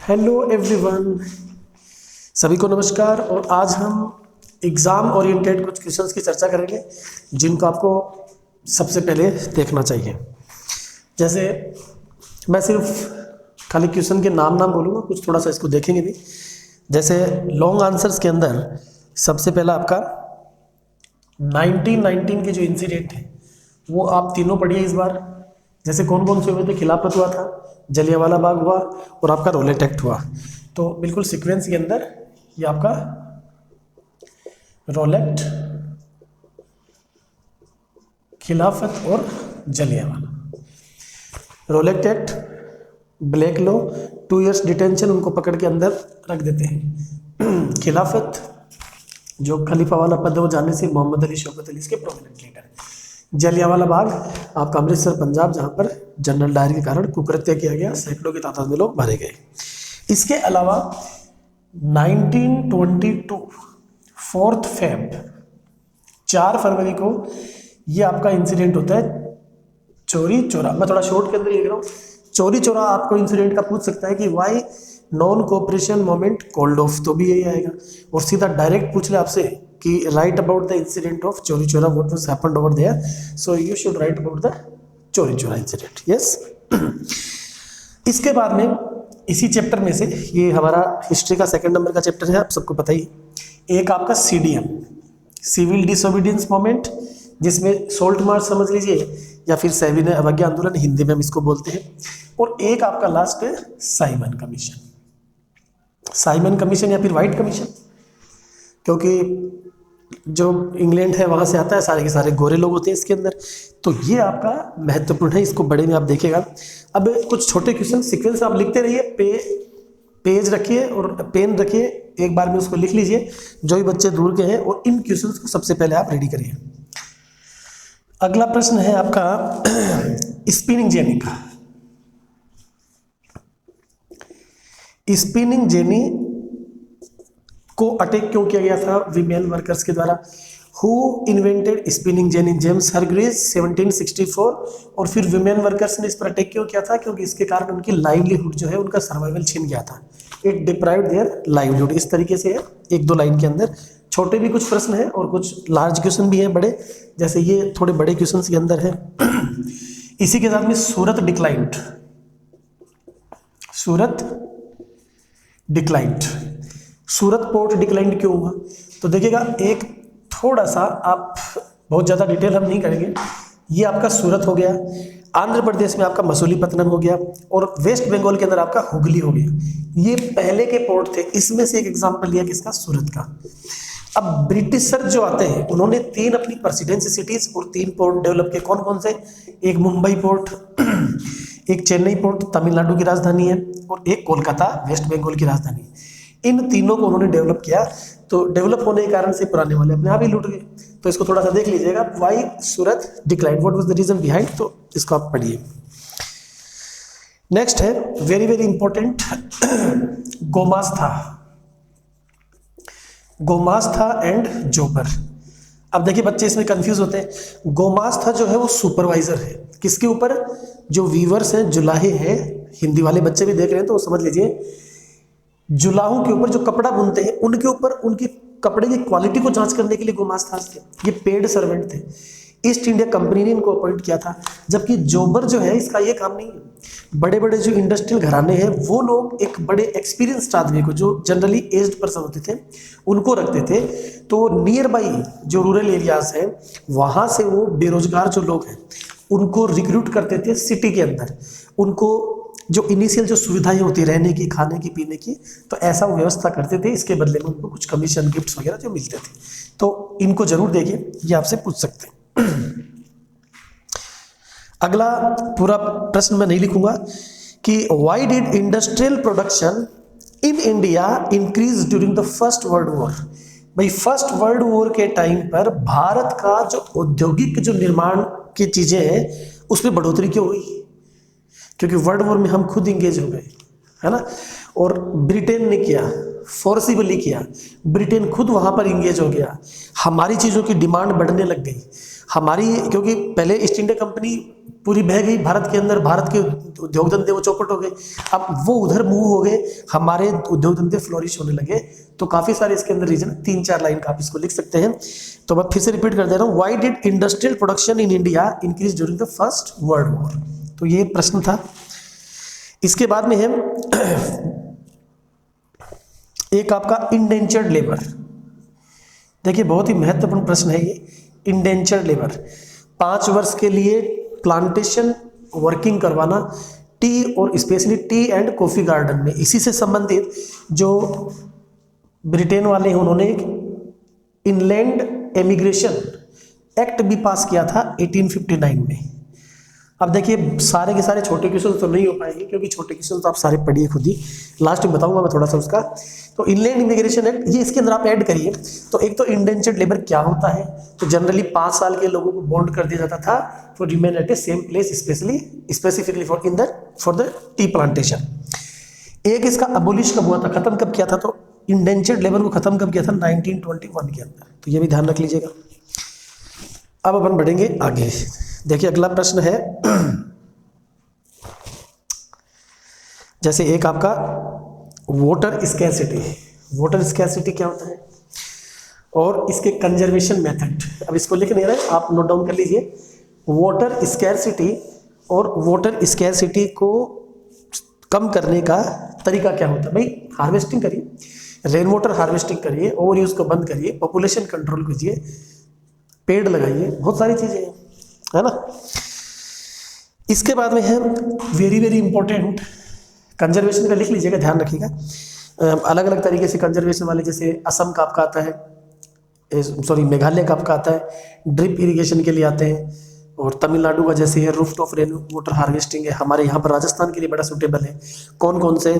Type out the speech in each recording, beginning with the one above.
Hello everyone, सभी को नमस्कार। और आज हम एग्ज़ाम ओरिएंटेड कुछ क्वेश्चंस की चर्चा करेंगे जिनको आपको सबसे पहले देखना चाहिए। जैसे मैं सिर्फ खाली क्वेश्चन के नाम बोलूँगा, कुछ थोड़ा सा इसको देखेंगे भी। जैसे लॉन्ग आंसर्स के अंदर सबसे पहला आपका 1919 के जो इंसिडेंट है वो आप तीनों पढ़िए इस बार। जैसे कौन कौन से हुए थे? खिलाफत हुआ था, जलियांवाला बाग हुआ और आपका रोलेट एक्ट हुआ। तो बिल्कुल सीक्वेंस के अंदर ये आपका रोलेट, खिलाफत और Jallianwala. Rowlatt act, black law, 2 years detention, उनको पकड़ के अंदर रख देते हैं। खिलाफत, जो खलीफा वाला पद है वो जाने से मोहम्मद अली शौकत अली इसके प्रोमिनेंट लीडर है। जलियांवाला बाग आपका अमृतसर पंजाब, जहाँ पर जनरल डायर के कारण कुकृत्य किया गया, सैकड़ों की तादाद में लोग मारे गए। इसके अलावा 1922 4 फेब 4 फरवरी को ये आपका इंसिडेंट होता है चौरी चौरा। मैं थोड़ा शॉर्ट के अंदर लिख रहा हूँ। चौरी चौरा आपको इंसिडेंट का पूछ सकता है कि why non cooperation movement called off, तो भी यही आएगा। और सीधा डायरेक्ट पूछ ले आपसे कि write about the incident of Chauri Chaura, what was happened over there, so you should write about the Chauri Chaura incident. Yes. इसके बाद में इसी चैप्टर में से, ये हमारा हिस्ट्री का 2nd नंबर का चैप्टर है, आप सबको पता ही। एक आपका CDM, सिविल डिसोबीडियंस मोमेंट, जिसमें सोल्ट मार्च समझ लीजिए या फिर सविनय अवज्ञा आंदोलन, हिंदी में हम इसको बोलते हैं। और एक आपका लास्ट है साइमन कमीशन। साइमन कमीशन या फिर व्हाइट कमीशन, क्योंकि जो इंग्लैंड है वहाँ से आता है, सारे के सारे गोरे लोग होते हैं इसके अंदर। तो ये आपका महत्वपूर्ण है, इसको बड़े में आप देखिएगा। अब कुछ छोटे क्वेश्चन सीक्वेंस आप लिखते रहिए, पेज रखिए और पेन रखिए, एक बार में उसको लिख लीजिए जो भी बच्चे दूर के हैं, और इन क्वेश्चंस को सबसे पहले आप रेडी करिए। अगला प्रश्न है आपका स्पिनिंग जेनी का। स्पिनिंग जेनी को अटैक क्यों किया गया था? वीमेन वर्कर्स के द्वारा। Who invented spinning jenny? James Hargreaves 1764। और फिर वीमेन वर्कर्स ने इस पर अटैक क्यों किया था? क्योंकि इसके कारण उनकी लाइवलीहुड जो है, उनका सर्वाइवल छिन गया था। It deprived their livelihood. इस तरीके से है, 1-2 लाइन के अंदर। छोटे भी कुछ प्रश्न हैं और कुछ लार्ज क्वेश्चन भी हैं बड़े, जैसे ये थोड़े बड़े क्वेश्चन के अंदर है। इसी के साथ में सूरत डिक्लाइंड। सूरत डिक्लाइंड, सूरत पोर्ट डिक्लाइंड क्यों हुआ? तो देखिएगा, एक थोड़ा सा, आप बहुत ज़्यादा डिटेल हम नहीं करेंगे। ये आपका सूरत हो गया, आंध्र प्रदेश में आपका मसूलीपट्टनम हो गया, और वेस्ट बंगाल के अंदर आपका हुगली हो गया। ये पहले के पोर्ट थे। इसमें से एक एग्जांपल लिया किसका? सूरत का। अब ब्रिटिशर जो आते हैं, उन्होंने 3 अपनी प्रेसिडेंसी सिटीज और 3 पोर्ट डेवलप किए। कौन कौन से? एक मुंबई पोर्ट, एक चेन्नई पोर्ट तमिलनाडु की राजधानी है, और एक कोलकाता वेस्ट बंगाल की राजधानी है। इन तीनों को उन्होंने डेवलप किया। तो डेवलप होने के कारण से पुराने वाले अपने आप ही लूट गए। तो इसको थोड़ा सा देख लीजिएगा, why Surat declined, what was the reason behind, तो इसको आप पढ़िए। नेक्स्ट है very very important, gomastha. Gomastha and jobber. अब देखिए बच्चे इसमें कंफ्यूज होते हैं। गोमास्ता जो है वो सुपरवाइजर है किसके ऊपर? जो वीवर्स हैं, जुलाहे हैं, हिंदी वाले बच्चे भी देख रहे हैं तो समझ लीजिए, जुलाहों के ऊपर जो कपड़ा बुनते हैं उनके ऊपर उनकी कपड़े की क्वालिटी को जांच करने के लिए गोमास्तास थे। ये पेड सर्वेंट थे। ईस्ट इंडिया कंपनी ने इनको अपॉइंट किया था। जबकि जोबर जो है, इसका ये काम नहीं है। बड़े बड़े जो इंडस्ट्रियल घराने हैं, वो लोग एक बड़े एक्सपीरियंस्ड आदमी को, जो जनरली एज्ड पर्सन होते थे, उनको रखते थे। तो नियर बाई जो रूरल एरियाज हैं, वहाँ से वो बेरोजगार जो लोग हैं उनको रिक्रूट करते थे सिटी के अंदर। उनको जो इनिशियल जो सुविधाएं होती है, रहने की, खाने की, पीने की, तो ऐसा वो व्यवस्था करते थे। इसके बदले में उनको कुछ कमीशन, गिफ्ट्स वगैरह जो मिलते थे। तो इनको जरूर देखिए, ये आपसे पूछ सकते हैं। अगला पूरा प्रश्न मैं नहीं लिखूंगा कि why did industrial production in India increase during the first World war? भाई, फर्स्ट वर्ल्ड वॉर के टाइम पर भारत का जो औद्योगिक जो निर्माण की चीजें हैं उसमें बढ़ोतरी क्यों हुई? क्योंकि वर्ल्ड वॉर में हम खुद इंगेज हो गए, है ना। और ब्रिटेन ने किया, फोर्सिबली किया, ब्रिटेन खुद वहाँ पर इंगेज हो गया, हमारी चीज़ों की डिमांड बढ़ने लग गई हमारी, क्योंकि पहले ईस्ट इंडिया कंपनी पूरी बह गई भारत के अंदर, भारत के उद्योग धंधे वो चौपट हो गए, अब वो उधर मूव हो गए, हमारे उद्योग धंधे फ्लोरिश होने लगे। तो काफ़ी सारे इसके अंदर रीजन, 3-4 लाइन का आप इसको लिख सकते हैं। तो मैं फिर से रिपीट कर दे रहा हूँ, why did industrial production in India increase during the first World war. तो ये प्रश्न था। इसके बाद में है एक आपका इंडेंचर्ड लेबर। देखिए बहुत ही महत्वपूर्ण प्रश्न है ये, इंडेंचर्ड लेबर। 5 वर्ष के लिए प्लांटेशन वर्किंग करवाना टी और specially T and coffee garden में। इसी से संबंधित जो ब्रिटेन वाले हैं उन्होंने एक इनलैंड एमिग्रेशन एक्ट भी पास किया था 1859 में। अब देखिए सारे के सारे छोटे क्वेश्चन तो नहीं हो पाएंगे क्योंकि छोटे क्वेश्चन तो आप सारे पढ़िए खुद ही, लास्ट में बताऊंगा मैं थोड़ा सा उसका। तो इनलैंड इमिग्रेशन एक्ट ये इसके अंदर आप ऐड करिए। तो एक तो इंडेंचर्ड लेबर क्या होता है, तो जनरली 5 साल के लोगों को बॉन्ड कर दिया जाता था for remain at A same place specifically for the tea plantation. एक इसका अबोलिश कब हुआ था, खत्म कब किया था, तो इंडेंचर्ड लेबर को खत्म कब किया था 1921 के अंदर। तो ये भी ध्यान रख लीजिएगा। अब अपन बढ़ेंगे आगे। देखिए अगला प्रश्न है जैसे एक आपका वाटर स्कैरसिटी। वाटर स्कैरसिटी क्या होता है और इसके कंजर्वेशन मेथड। अब इसको लिख नहीं रहे, आप नोट डाउन कर लीजिए। वाटर स्कैरसिटी और वाटर स्कैरसिटी को कम करने का तरीका क्या होता है। भाई हार्वेस्टिंग करिए, रेन वाटर हार्वेस्टिंग करिए, ओवर यूज को बंद करिए, पॉपुलेशन कंट्रोल कीजिए, पेड़ लगाइए, बहुत सारी चीजें हैं, है ना। इसके बाद में है वेरी वेरी इंपॉर्टेंट कंजर्वेशन का, लिख लीजिएगा, ध्यान रखिएगा। अलग अलग तरीके से कंजर्वेशन वाले, जैसे असम का आपका आता है, सॉरी मेघालय का आपका आता है, ड्रिप इरिगेशन के लिए आते हैं, और तमिलनाडु का जैसे है रूफटॉप रेन वाटर हार्वेस्टिंग है। हमारे यहाँ पर राजस्थान के लिए बड़ा सूटेबल है। कौन कौन से,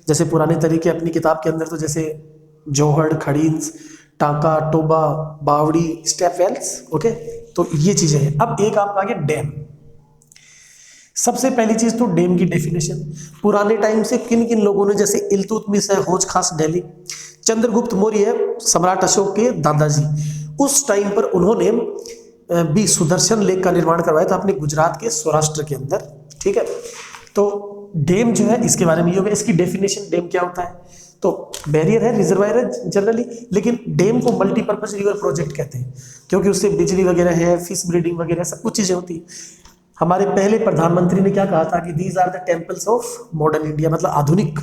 जैसे पुराने तरीके अपनी किताब के अंदर, तो जैसे जोहड़, खड़ींस, टांका, टोबा, बावड़ी, स्टेप वेल्स, ओके। तो ये चीजें हैं। अब एक आपका आ गया डैम। सबसे पहली चीज तो डैम की डेफिनेशन। पुराने टाइम से किन किन लोगों ने, जैसे इल्तुतमिश है, हौज खास दिल्ली, चंद्रगुप्त मौर्य, सम्राट अशोक के दादाजी, उस टाइम पर उन्होंने भी सुदर्शन लेक का निर्माण करवाया था अपने गुजरात के सौराष्ट्र के अंदर, ठीक है। तो डैम जो है इसके बारे में ये हो गया। इसकी डेफिनेशन डैम क्या होता है, तो बैरियर है, रिजर्वायर है जनरली, लेकिन डैम को मल्टीपर्पज रिवर प्रोजेक्ट कहते हैं क्योंकि उससे बिजली वगैरह है, फिश ब्रीडिंग वगैरह सब कुछ चीजें होती है। हमारे पहले प्रधानमंत्री ने क्या कहा था कि these are the temples of modern India, मतलब आधुनिक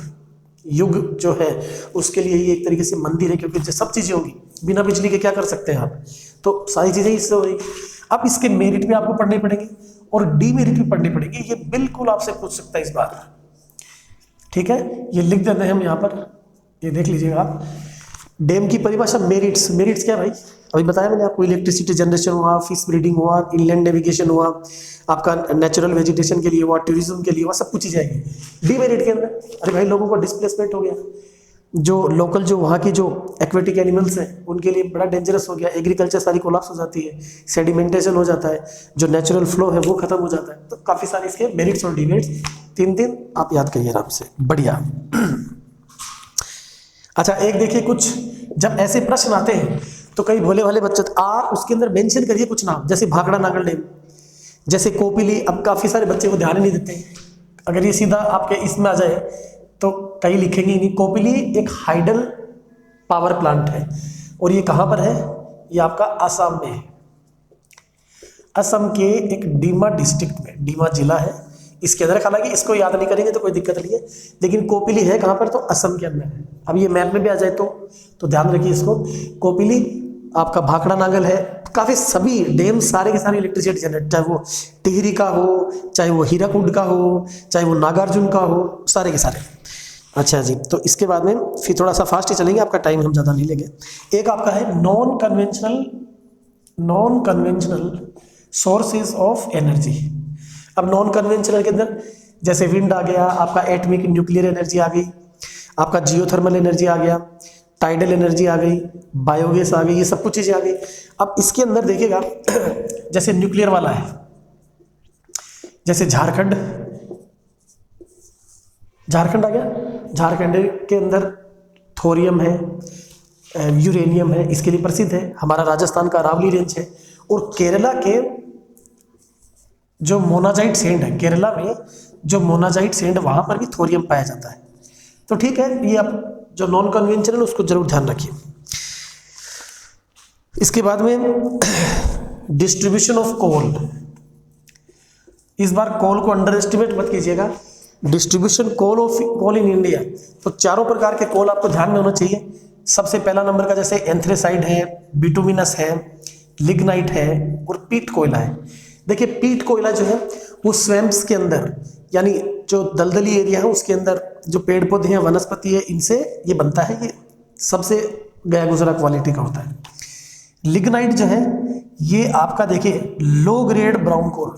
युग जो है उसके लिए ये एक तरीके से मंदिर है, क्योंकि सब चीजें होंगी, बिना बिजली के क्या कर सकते हैं आप, तो सारी चीजें इससे हो रही। अब इसके मेरिट भी आपको पढ़ने पड़ेंगे और डीमेरिट भी पढ़ने पड़ेंगे, ये बिल्कुल आपसे पूछ सकता है इस बार, ठीक है। ये लिख देते हैं हम यहाँ पर, ये देख लीजिएगा आप। डैम की परिभाषा, मेरिट्स। मेरिट्स क्या भाई, अभी बताया मैंने आपको, इलेक्ट्रिसिटी जनरेशन हुआ, फिश ब्रीडिंग हुआ, इनलैंड नेविगेशन हुआ, आपका नेचुरल वेजिटेशन के लिए हुआ, टूरिज्म के लिए हुआ, सब कुछ चीजें आएगी। डीमेरिट के अंदर, अरे भाई लोगों को डिस्प्लेसमेंट हो गया, जो लोकल जो वहाँ की जो एक्वेटिक एनिमल्स हैं उनके लिए बड़ा डेंजरस हो गया, एग्रीकल्चर सारी कोलैप्स हो जाती है, सेडिमेंटेशन हो जाता है, जो नेचुरल फ्लो है वो खत्म हो जाता है। तो काफी सारे इसके मेरिट्स और डीमेरिट्स, 3 आप याद करिए आराम से, बढ़िया। अच्छा एक देखिए, कुछ जब ऐसे प्रश्न आते हैं तो कई भोले भाले बच्चे, आप उसके अंदर मेंशन करिए कुछ नाम, जैसे भाखड़ा नागल डैम, जैसे कोपिली। अब काफी सारे बच्चे को ध्यान ही नहीं देते हैं, अगर ये सीधा आपके इसमें आ जाए तो कई लिखेंगे ही नहीं। कोपिली एक हाइडल पावर प्लांट है और ये कहाँ पर है, ये आपका असम में है, असम के एक डीमा डिस्ट्रिक्ट में, डीमा जिला है इसके अंदर। हालांकि इसको याद नहीं करेंगे तो कोई दिक्कत नहीं है, लेकिन कोपिली है कहाँ पर, तो असम के अंदर है। अब ये मैप में भी आ जाए तो ध्यान रखिए इसको। कोपिली आपका भाखड़ा नागल है, काफी सभी डैम सारे के सारे इलेक्ट्रिसिटी जनरेट, चाहे वो टिहरी का हो, चाहे वो हीराकुंड का हो, चाहे वो नागार्जुन का हो, सारे के सारे। अच्छा जी, तो इसके बाद में फिर थोड़ा सा फास्ट ही चलेंगे, आपका टाइम हम ज़्यादा नहीं लेंगे। एक आपका है non conventional sources of energy. अब नॉन कन्वेंशनल के अंदर जैसे विंड आ गया, आपका एटमिक न्यूक्लियर एनर्जी आ गई, आपका जियोथर्मल एनर्जी आ गया, टाइडल एनर्जी आ गई, बायोगैस आ गई, ये सब कुछ चीज़ें आ गई। अब इसके अंदर देखिएगा जैसे न्यूक्लियर वाला है, जैसे झारखंड आ गया, झारखंड के अंदर थोरियम है, यूरेनियम है, इसके लिए प्रसिद्ध है। हमारा राजस्थान का अरावली रेंज है। और केरला के जो मोनाजाइट सैंड है, केरला में जो मोनाजाइट सैंड, वहाँ पर भी थोरियम पाया जाता है। तो ठीक है, ये आप जो नॉन कन्वेंशनल उसको जरूर ध्यान रखिए। इसके बाद में डिस्ट्रीब्यूशन ऑफ कोल। इस बार कोल को अंडर एस्टिमेट मत कीजिएगा। डिस्ट्रीब्यूशन कोल इन इंडिया, तो चारों प्रकार के कोल आपको ध्यान में होना चाहिए। सबसे पहला नंबर का जैसे एंथ्रेसाइड है, बिटुमिनस है, लिग्नाइट है और पीट कोयला है। देखिए पीट कोयला जो है वो स्वैम्प्स के अंदर, यानी जो दलदली एरिया है उसके अंदर जो पेड़ पौधे हैं, वनस्पति है, इनसे ये बनता है। ये सबसे गया गुजरा क्वालिटी का होता है। लिग्नाइट जो है ये आपका देखिए लो ग्रेड ब्राउन कोल,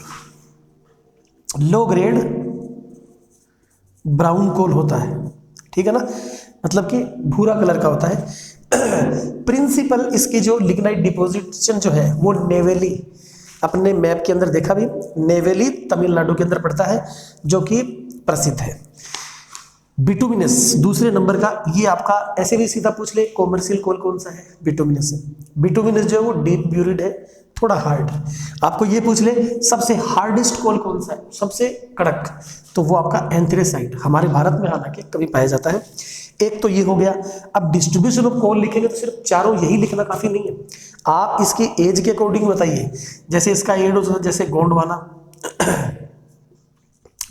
लो ग्रेड ब्राउन कोल होता है, ठीक है ना, मतलब कि भूरा कलर का होता है। प्रिंसिपल इसकी जो लिग्नाइट डिपोजिशन जो है वो नेवेली, अपने मैप के अंदर देखा भी, नेवेली तमिलनाडु के अंदर पड़ता है, जो कि प्रसिद्ध है। बिटुमिनस दूसरे नंबर का, ये आपका ऐसे भी सीधा पूछ ले कॉमर्शियल कोल कौन सा है, बिटुमिनस है। बिटुमिनस जो है वो डीप ब्यूरिड है, थोड़ा हार्ड। आपको ये पूछ ले सबसे हार्डेस्ट कोल कौन सा है, सबसे कड़क, तो वो आपका एंथ्रेसाइट, हमारे भारत में हालांकि कभी पाया जाता है। एक तो ये हो गया। अब डिस्ट्रीब्यूशन ऑफ कोल लिखेंगे तो सिर्फ चारों यही लिखना काफी नहीं है, आप इसकी एज के अकॉर्डिंग बताइए। जैसे इसका एज हो, जैसे गोंडवाना,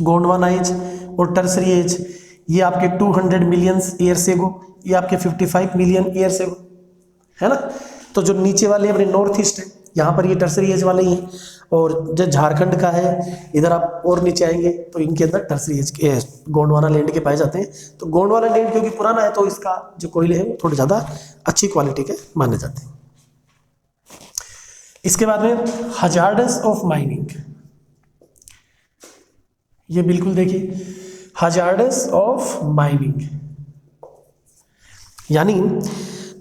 गोंडवाना एज और टर्सरी एज, ये आपके 200 मिलियन ईयर्स एगो, ये आपके 55 मिलियन ईयर्स एगो, है ना। तो जो नीचे वाले अपने नॉर्थ ईस्ट है, यहाँ पर ये टर्सरी एज वाले ही हैं। और जो झारखंड का है, इधर आप और नीचे आएंगे तो इनके अंदर टर्सरी एज के गोंडवाना लैंड के पाए जाते हैं। तो गोंडवाना लैंड क्योंकि पुराना है तो इसका जो कोयले है वो थोड़े ज़्यादा अच्छी क्वालिटी के माने जाते हैं। इसके बाद में हजार्डस ऑफ माइनिंग, ये बिल्कुल देखिए हजार्डस ऑफ माइनिंग, यानी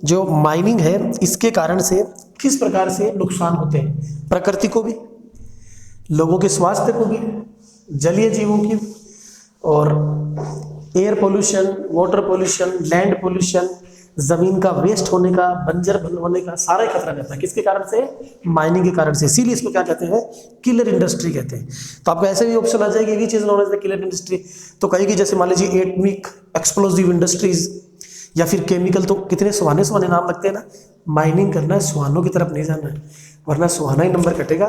जो माइनिंग है इसके कारण से किस प्रकार से नुकसान होते हैं, प्रकृति को भी, लोगों के स्वास्थ्य को भी, जलीय जीवों की, और air pollution, water pollution, land pollution, जमीन का वेस्ट होने का, बंजर होने का सारा ही खतरा रहता है। किसके कारण से, माइनिंग के कारण से। इसीलिए इसको क्या कहते हैं, किलर इंडस्ट्री कहते हैं। तो आपको ऐसे भी ऑप्शन आ जाएगी, ये चीज known as the killer industry. तो कहेगी जैसे मान लीजिए एटमिक एक्सप्लोसिव इंडस्ट्रीज या फिर केमिकल, तो कितने सुहाने सुहाने नाम लगते हैं ना। माइनिंग करना है, सुहानों की तरफ नहीं जाना है, वरना सुहाना ही नंबर कटेगा।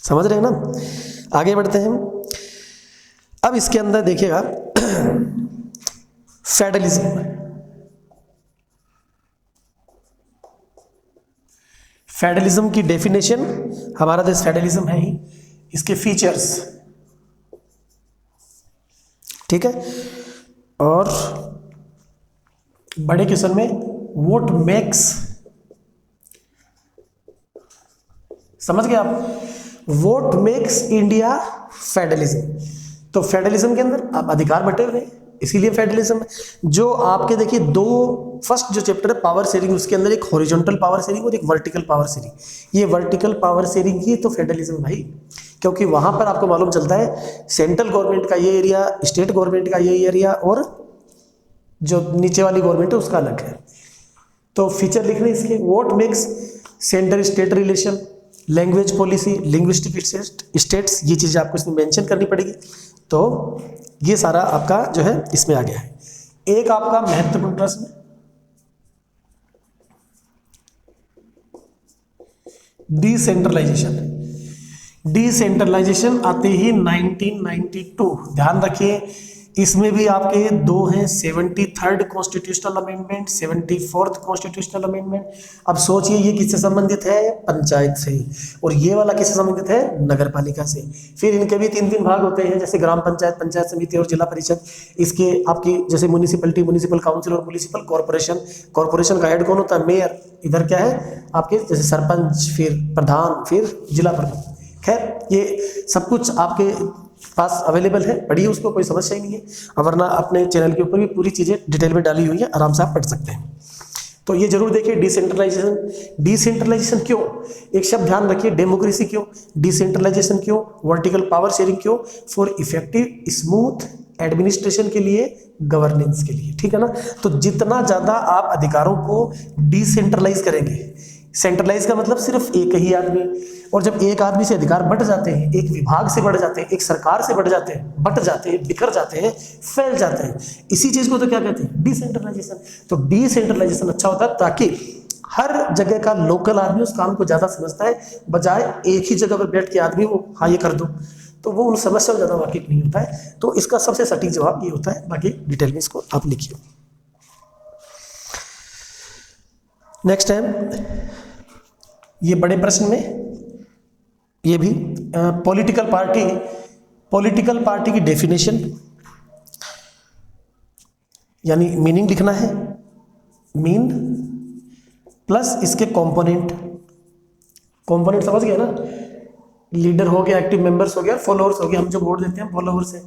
समझ रहे हैं ना। आगे बढ़ते हैं। अब इसके अंदर देखिएगा फेडरलिज्म, फेडरलिज्म की डेफिनेशन, हमारा देश फेडरलिज्म है ही, इसके फीचर्स, ठीक है। और बड़े क्वेश्चन में व्हाट मेक्स, समझ गए आप, व्हाट मेक्स इंडिया फेडरलिज्म। तो फेडरलिज्म के अंदर आप अधिकार बटे हुए, इसीलिए फेडरलिज्म। जो आपके देखिए दो, फर्स्ट जो चैप्टर है पावर शेयरिंग, उसके अंदर एक हॉरिजॉन्टल पावर शेयरिंग और एक वर्टिकल पावर शेयरिंग। ये वर्टिकल पावर शेयरिंग ही तो फेडरलिज्म भाई, क्योंकि वहां पर आपको मालूम चलता है सेंट्रल गवर्नमेंट का ये एरिया, स्टेट गवर्नमेंट का ये एरिया, और जो नीचे वाली गवर्नमेंट है उसका अलग है। तो फीचर लिखने इसके, what makes centre state relation, language policy, linguistic states, ये चीजें आपको इसमें मेंशन करनी पड़ेगी। तो ये सारा आपका जो है इसमें आ गया है। एक आपका महत्वपूर्ण प्रश्न, डिसेंट्रलाइजेशन। डिसेंट्रलाइजेशन आते ही 1992, ध्यान रखिए इसमें भी आपके दो हैं, 73rd constitutional amendment, 74th constitutional amendment. अब सोचिए ये किससे संबंधित है, पंचायत से, और ये वाला किससे संबंधित है, नगर पालिका से। फिर इनके भी तीन भाग होते हैं, जैसे ग्राम पंचायत, पंचायत समिति और जिला परिषद। इसके आपकी जैसे म्यूनिसिपलिटी, म्यूनिसिपल काउंसिल और म्यूनिसिपल कॉर्पोरेशन। कॉर्पोरेशन का हेड कौन होता है, मेयर। इधर क्या है आपके जैसे सरपंच, फिर प्रधान, फिर जिला प्रमुख। खैर ये सब कुछ आपके पास अवेलेबल है, पढ़िए उसको, कोई समस्या ही नहीं है। और वरना अपने चैनल के ऊपर भी पूरी चीज़ें डिटेल में डाली हुई है, आराम से आप पढ़ सकते हैं। तो ये जरूर देखिए डिसेंट्रलाइजेशन। डिसेंट्रलाइजेशन क्यों, एक शब्द ध्यान रखिए, डेमोक्रेसी क्यों, डिसेंट्रलाइजेशन क्यों, वर्टिकल पावर शेयरिंग क्यों, फॉर इफेक्टिव, स्मूथ एडमिनिस्ट्रेशन के लिए, गवर्नेंस के लिए, ठीक है ना। तो जितना ज्यादा आप अधिकारों को डिसेंट्रलाइज करेंगे, सेंट्रलाइज का मतलब सिर्फ एक ही आदमी, और जब एक आदमी से अधिकार बढ़ जाते हैं, एक विभाग से बढ़ जाते हैं, एक सरकार से बढ़ जाते हैं, बट जाते हैं, बिखर जाते हैं, फैल जाते हैं, इसी चीज को तो क्या कहते हैं, डिसेंट्रलाइजेशन। तो डिसेंट्रलाइजेशन अच्छा होता है ताकि हर जगह का लोकल आदमी उस काम को ज्यादा समझता है, बजाय एक ही जगह पर बैठ के आदमी वो हाँ ये कर दो, तो वो उन समस्या में ज्यादा वाकिफ नहीं होता है। तो इसका सबसे सटीक जवाब ये होता है, बाकी डिटेल में इसको आप लिखिए। नेक्स्ट है ये बड़े प्रश्न में ये भी पॉलिटिकल पार्टी की डेफिनेशन यानी मीनिंग लिखना है, मीन प्लस इसके कंपोनेंट समझ गए ना, लीडर हो गया, एक्टिव मेंबर्स हो गया, फॉलोअर्स हो गया। हम जो वोट देते हैं फॉलोअर्स हैं,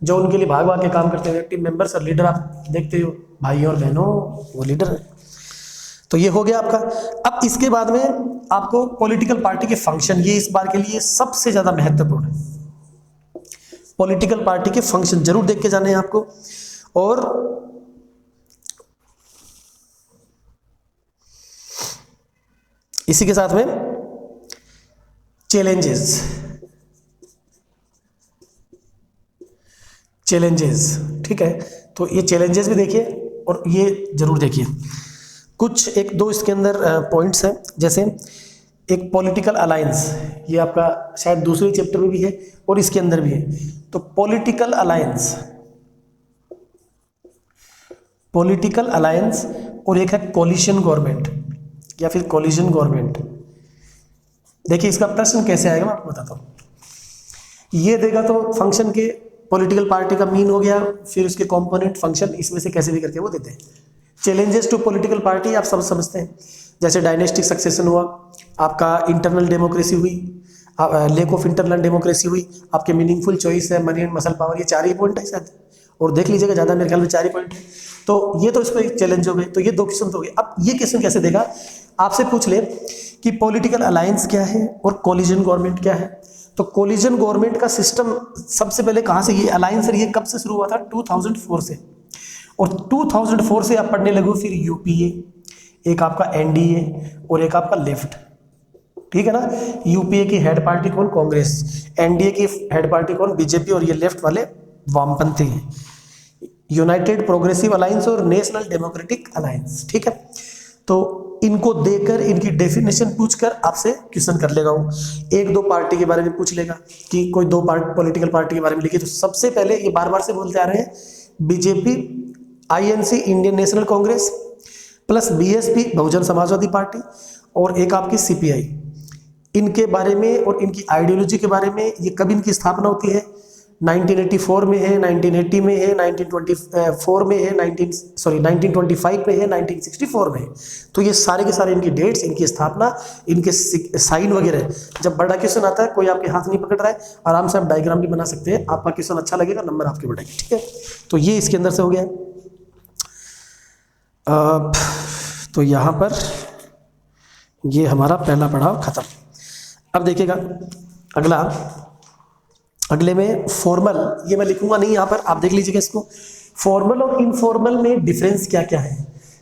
जो उनके लिए भाग भाग के काम करते हैं, एक्टिव मेंबर्स, और लीडर आप देखते हो भाई और बहनों वो लीडर है। तो ये हो गया आपका। अब इसके बाद में आपको पॉलिटिकल पार्टी के फंक्शन, ये इस बार के लिए सबसे ज्यादा महत्वपूर्ण है। पॉलिटिकल पार्टी के फंक्शन जरूर देख के जाने हैं आपको। और इसी के साथ में चैलेंजेस, ठीक है। तो ये चैलेंजेस भी देखिए और ये जरूर देखिए। कुछ एक दो इसके अंदर पॉइंट्स हैं, जैसे एक पॉलिटिकल अलायंस, ये आपका शायद दूसरे चैप्टर में भी है और इसके अंदर भी है। तो पॉलिटिकल अलायंस और एक है कोलिशन गवर्नमेंट या फिर कोलिजन गवर्नमेंट। देखिए इसका प्रश्न कैसे आएगा मैं आपको बताता हूं। ये देगा तो फंक्शन के पॉलिटिकल पार्टी का मीन हो गया, फिर उसके कंपोनेंट फंक्शन, इसमें से कैसे भी करके वो देते हैं। चैलेंजेस टू पॉलिटिकल पार्टी आप सब समझते हैं, जैसे डायनेस्टिक सक्सेशन हुआ, आपका इंटरनल डेमोक्रेसी हुई, लैक ऑफ इंटरनल डेमोक्रेसी हुई, आपके मीनिंगफुल चॉइस है, मनी एंड मसल पावर, ये 4 ही पॉइंट है शायद, और देख लीजिएगा ज़्यादा मेरे ख्याल में 4 ही पॉइंट है। तो ये तो इस पर चैलेंज हो गए। तो ये 2 क्वेश्चन तो हो गए। अब ये क्वेश्चन कैसे देगा, आपसे पूछ ले कि पॉलिटिकल अलायंस क्या है और कोलिजन गवर्नमेंट क्या है। तो कोलिजन गवर्नमेंट का सिस्टम सबसे पहले कहाँ से, ये अलायंस ये कब से शुरू हुआ था, 2004 से। और 2004 से आप पढ़ने लगे फिर यूपीए, एक आपका एनडीए और एक आपका लेफ्ट, ठीक है ना। यूपीए की हेड पार्टी कौन, कांग्रेस, एनडीए की हेड पार्टी कौन, बीजेपी, और ये लेफ्ट वाले वामपंथी हैं, यूनाइटेड प्रोग्रेसिव अलायंस और नेशनल डेमोक्रेटिक अलायंस, ठीक है। तो इनको देकर इनकी डेफिनेशन पूछकर आपसे क्वेश्चन कर लेगा वो। 1-2 पार्टी के बारे में पूछ लेगा कि कोई 2 पॉलिटिकल पार्टी के बारे में लिखिए। तो सबसे पहले ये बार बार से बोलते आ रहे हैं, BJP, INC Indian National Congress, plus BSP Bahujan Samajwadi party, और एक आपकी सीपीआई। इनके बारे में और इनकी आइडियोलॉजी के बारे में, ये कब इनकी स्थापना होती है, 1984 में है, 1980 में है, 1924 में है, 1925 में है, 1964 में है। तो ये सारे के सारे इनकी डेट्स, इनकी स्थापना, इनके साइन वगैरह। जब बड़ा क्वेश्चन आता है, कोई आपके हाथ नहीं पकड़ रहा है, आराम से आप डायग्राम भी बना सकते हैं, आपका क्वेश्चन अच्छा लगेगा, नंबर आपके बढ़ेंगे, ठीक है। तो ये इसके अंदर से हो गया। तो यहाँ पर ये हमारा पहला पड़ाव खत्म। अब देखिएगा अगले में फॉर्मल, ये मैं लिखूंगा नहीं यहाँ पर, आप देख लीजिएगा इसको। फॉर्मल और इनफॉर्मल में डिफरेंस क्या क्या है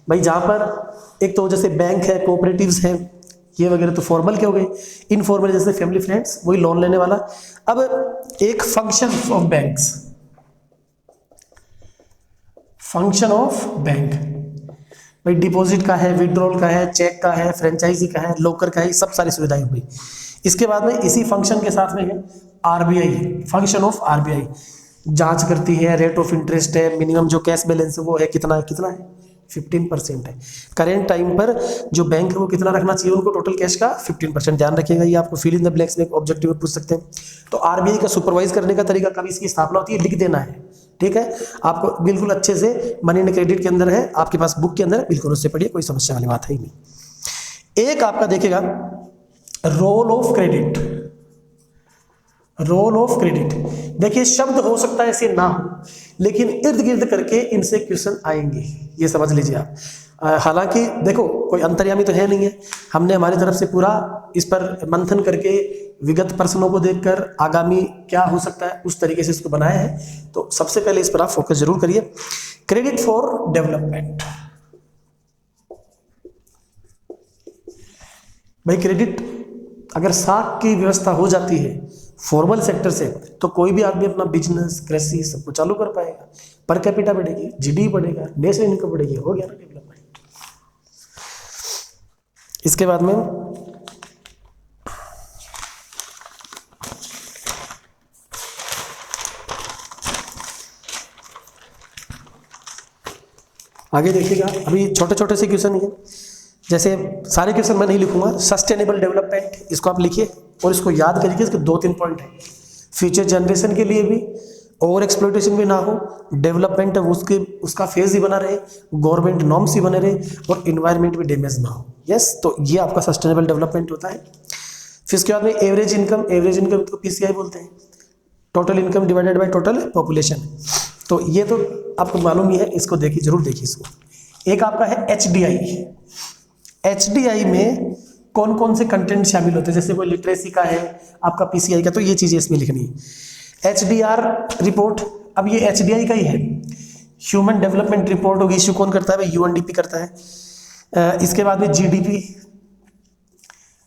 भाई। जहाँ पर एक तो जैसे बैंक है, कोऑपरेटिव्स है, ये वगैरह तो फॉर्मल के हो गए। इनफॉर्मल जैसे फैमिली फ्रेंड्स, वही लोन लेने वाला। अब एक function of banks, function of bank भाई, डिपॉजिट का है, विड्रॉल का है, चेक का है, फ्रेंचाइजी का है, लोकर का है, सब सारी सुविधाएं हो गई। इसके बाद में इसी फंक्शन के साथ में है आरबीआई, फंक्शन ऑफ आरबीआई, जांच करती है, रेट ऑफ इंटरेस्ट है, मिनिमम जो कैश बैलेंस है वो है कितना है 15% है। करेंट टाइम पर जो बैंक है वो कितना रखना चाहिए उनको, टोटल कैश का 15%। ध्यान रखिएगा, ये आपको फिल इन द ब्लैंक्स में ऑब्जेक्टिव में पूछ सकते हैं। तो आरबीआई का सुपरवाइज करने का तरीका, कब इसकी स्थापना होती है, लिख देना है, ठीक है। आपको बिल्कुल अच्छे से मनी एंड क्रेडिट के अंदर है, आपके पास बुक के अंदर, बिल्कुल उससे पढ़िए, कोई समस्या वाली बात है ही नहीं। एक आपका देखिएगा role of credit, role of credit. देखिए शब्द हो सकता है ऐसे ना हो, लेकिन इर्द गिर्द करके इनसे क्वेश्चन आएंगे, ये समझ लीजिए आप। हालांकि देखो कोई अंतर्यामी तो है नहीं है, हमने हमारी तरफ से पूरा इस पर मंथन करके विगत प्रश्नों को देखकर आगामी क्या हो सकता है उस तरीके से इसको बनाया है। तो सबसे पहले इस पर आप फोकस जरूर करिए। क्रेडिट फॉर डेवलपमेंट, भाई क्रेडिट अगर साख की व्यवस्था हो जाती है फॉर्मल सेक्टर से तो कोई भी आदमी अपना बिजनेस कृषि सबको चालू कर पाएगा, पर कैपिटा बढ़ेगी, जीडीपी बढ़ेगा, नेशनल इनकम बढ़ेगी, हो गया ना डेवलपमेंट। इसके बाद में आगे देखिएगा, अभी छोटे छोटे से क्वेश्चन है, जैसे सारे क्वेश्चन मैं नहीं लिखूंगा। सस्टेनेबल डेवलपमेंट, इसको आप लिखिए और इसको याद करिए। इसके 2-3 पॉइंट है, फ्यूचर जनरेशन के लिए भी ओवर एक्सप्लॉइटेशन भी ना हो, डेवलपमेंट उसका फेज ही बना रहे, गवर्नमेंट नॉर्म्स ही बने रहे और इन्वायरमेंट भी डैमेज ना हो। यस, तो ये आपका सस्टेनेबल डेवलपमेंट होता है। फिर इसके बाद में एवरेज इनकम, एवरेज इनकम को पीसीआई बोलते हैं, total income divided by total population. तो ये तो आपको मालूम ही है, इसको देखिए, जरूर देखिए इसको। एक आपका है एचडीआई। एचडीआई में कौन कौन से कंटेंट शामिल होते हैं, जैसे कोई लिटरेसी का है, आपका पीसीआई का, तो ये चीजें इसमें लिखनी है। एचडीआर रिपोर्ट, अब ये एचडीआई का ही है, ह्यूमन डेवलपमेंट रिपोर्ट होगी, इश्यू कौन करता है भाई, यूएनडीपी करता है। इसके बाद में जीडीपी,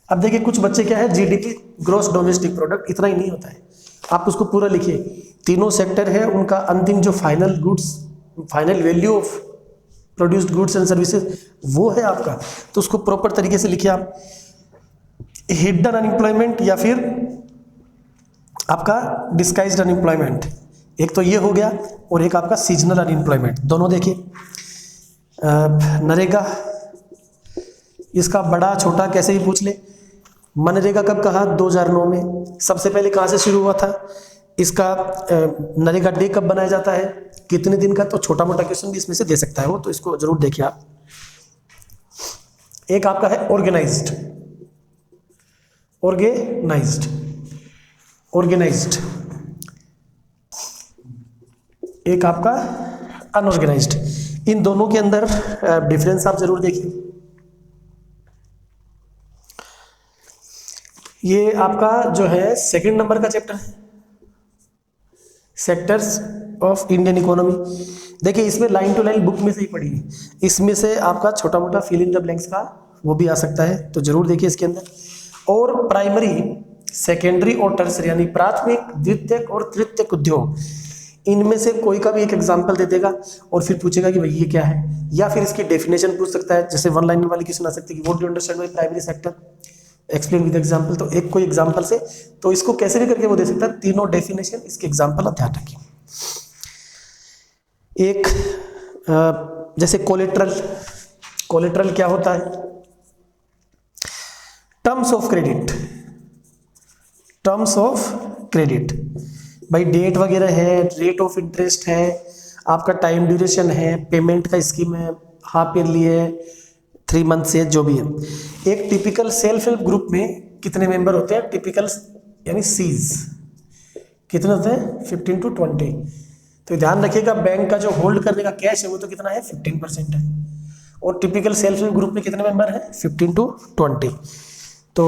अब देखिए कुछ बच्चे क्या है, जीडीपी ग्रॉस डोमेस्टिक प्रोडक्ट, इतना ही नहीं होता है, आप उसको पूरा लिखिए। तीनों सेक्टर है, उनका अंतिम जो final goods, final value of produced goods and services वो है आपका, तो उसको प्रॉपर तरीके से लिखिए आप। हिडन अनएम्प्लॉयमेंट या फिर आपका डिस्गाइज्ड अनएम्प्लॉयमेंट, एक तो ये हो गया, और एक आपका सीजनल अनएम्प्लॉयमेंट, दोनों देखिए। नरेगा, इसका बड़ा छोटा कैसे भी पूछ ले। मनरेगा कब कहा, 2009 में। सबसे पहले कहाँ से शुरू हुआ था, इसका नरेगा डे कब बनाया जाता है, कितने दिन का, तो छोटा मोटा क्वेश्चन भी इसमें से दे सकता है वो, तो इसको जरूर देखिए आप। एक आपका है ऑर्गेनाइज्ड, ऑर्गेनाइज्ड, ऑर्गेनाइज्ड, एक आपका अनऑर्गेनाइज्ड। इन दोनों के अंदर डिफरेंस आप जरूर देखिए। ये आपका जो है सेकंड नंबर का चैप्टर है, सेक्टर्स ऑफ इंडियन इकोनॉमी। देखिए इसमें लाइन टू लाइन बुक में से ही पढ़ी है, इसमें से आपका छोटा मोटा फिल इन द ब्लैंक्स का वो भी आ सकता है, तो जरूर देखिए इसके अंदर। और प्राइमरी, सेकेंडरी और टर्सरी, यानी प्राथमिक, द्वितीयक और तृतीयक उद्योग, इनमें से कोई का भी एक एग्जाम्पल दे देगा और फिर पूछेगा कि भाई ये क्या है, या फिर इसकी डेफिनेशन पूछ सकता है। जैसे 1 लाइन वाली क्वेश्चन आ सकती है कि what do you understand by primary sector, explain with example. तो एक कोई एग्जाम्पल से, तो इसको कैसे भी करके वो दे सकता है, तीनों डेफिनेशन, इसके एग्जाम्पल आप ध्यान रखिए। एक जैसे कोलेट्रल, कोलेट्रल क्या होता है, terms of credit, terms of credit, भाई डेट वगैरह है, रेट ऑफ इंटरेस्ट है, आपका टाइम ड्यूरेशन है, पेमेंट का स्कीम है, हाफ ईयरली है, 3 मंथ से, जो भी है। एक टिपिकल सेल्फ हेल्प ग्रुप में कितने मेंबर होते हैं, टिपिकल यानी सीज कितने होते हैं, 15 to 20। तो ध्यान रखिएगा, बैंक का जो होल्ड करने का कैश है वो तो कितना है, 15% है, और टिपिकल सेल्फ हेल्प ग्रुप में कितने मेंबर हैं, 15 to 20। तो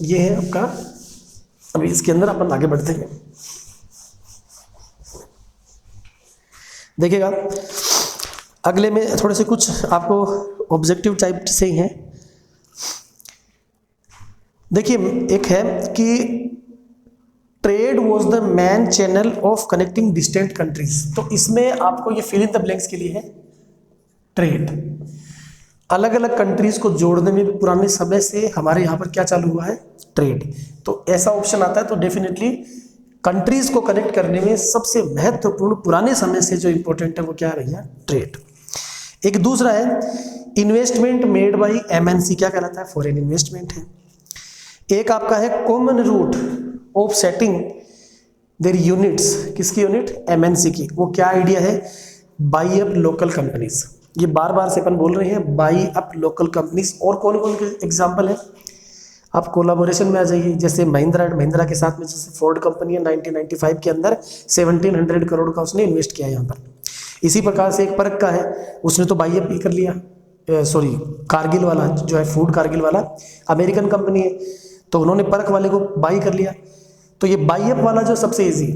ये है आपका, अभी इसके अंदर अपन आगे बढ़ते हैं। देखिएगा अगले में थोड़े से कुछ आपको ऑब्जेक्टिव टाइप से ही हैं। देखिए एक है कि trade was the man channel of connecting distant countries, तो इसमें आपको ये फिल इन द ब्लैंक्स के लिए है ट्रेड। अलग अलग कंट्रीज को जोड़ने में भी पुराने समय से हमारे यहाँ पर क्या चालू हुआ है, ट्रेड। तो ऐसा ऑप्शन आता है, तो डेफिनेटली कंट्रीज को कनेक्ट करने में सबसे महत्वपूर्ण पुराने समय से जो इंपॉर्टेंट है वो क्या है भैया, ट्रेड। एक दूसरा है इन्वेस्टमेंट मेड बाई एमएनसी, क्या कहलाता है, फॉरेन इन्वेस्टमेंट है। एक आपका है common route of setting their units, किसकी यूनिट, एमएनसी की, वो क्या आइडिया है, बाई अप लोकल कंपनीज। ये बार बार से अपन बोल रहे हैं, बाई अप लोकल कंपनीज। और कौन कौन के एग्जाम्पल है, आप कोलाबोरेशन में आ जाइए, जैसे महिंद्रा एंड महिंद्रा के साथ में जैसे फोर्ड कंपनी है, 1995 के अंदर 1700 करोड़ का उसने इन्वेस्ट किया यहाँ पर। इसी प्रकार से एक परक का है, उसने तो बाई अप ही कर लिया, सॉरी कारगिल वाला जो है, फूड कारगिल वाला अमेरिकन कंपनी है, तो उन्होंने परख वाले को बाई कर लिया। तो ये बाई अप वाला जो सबसे इजी,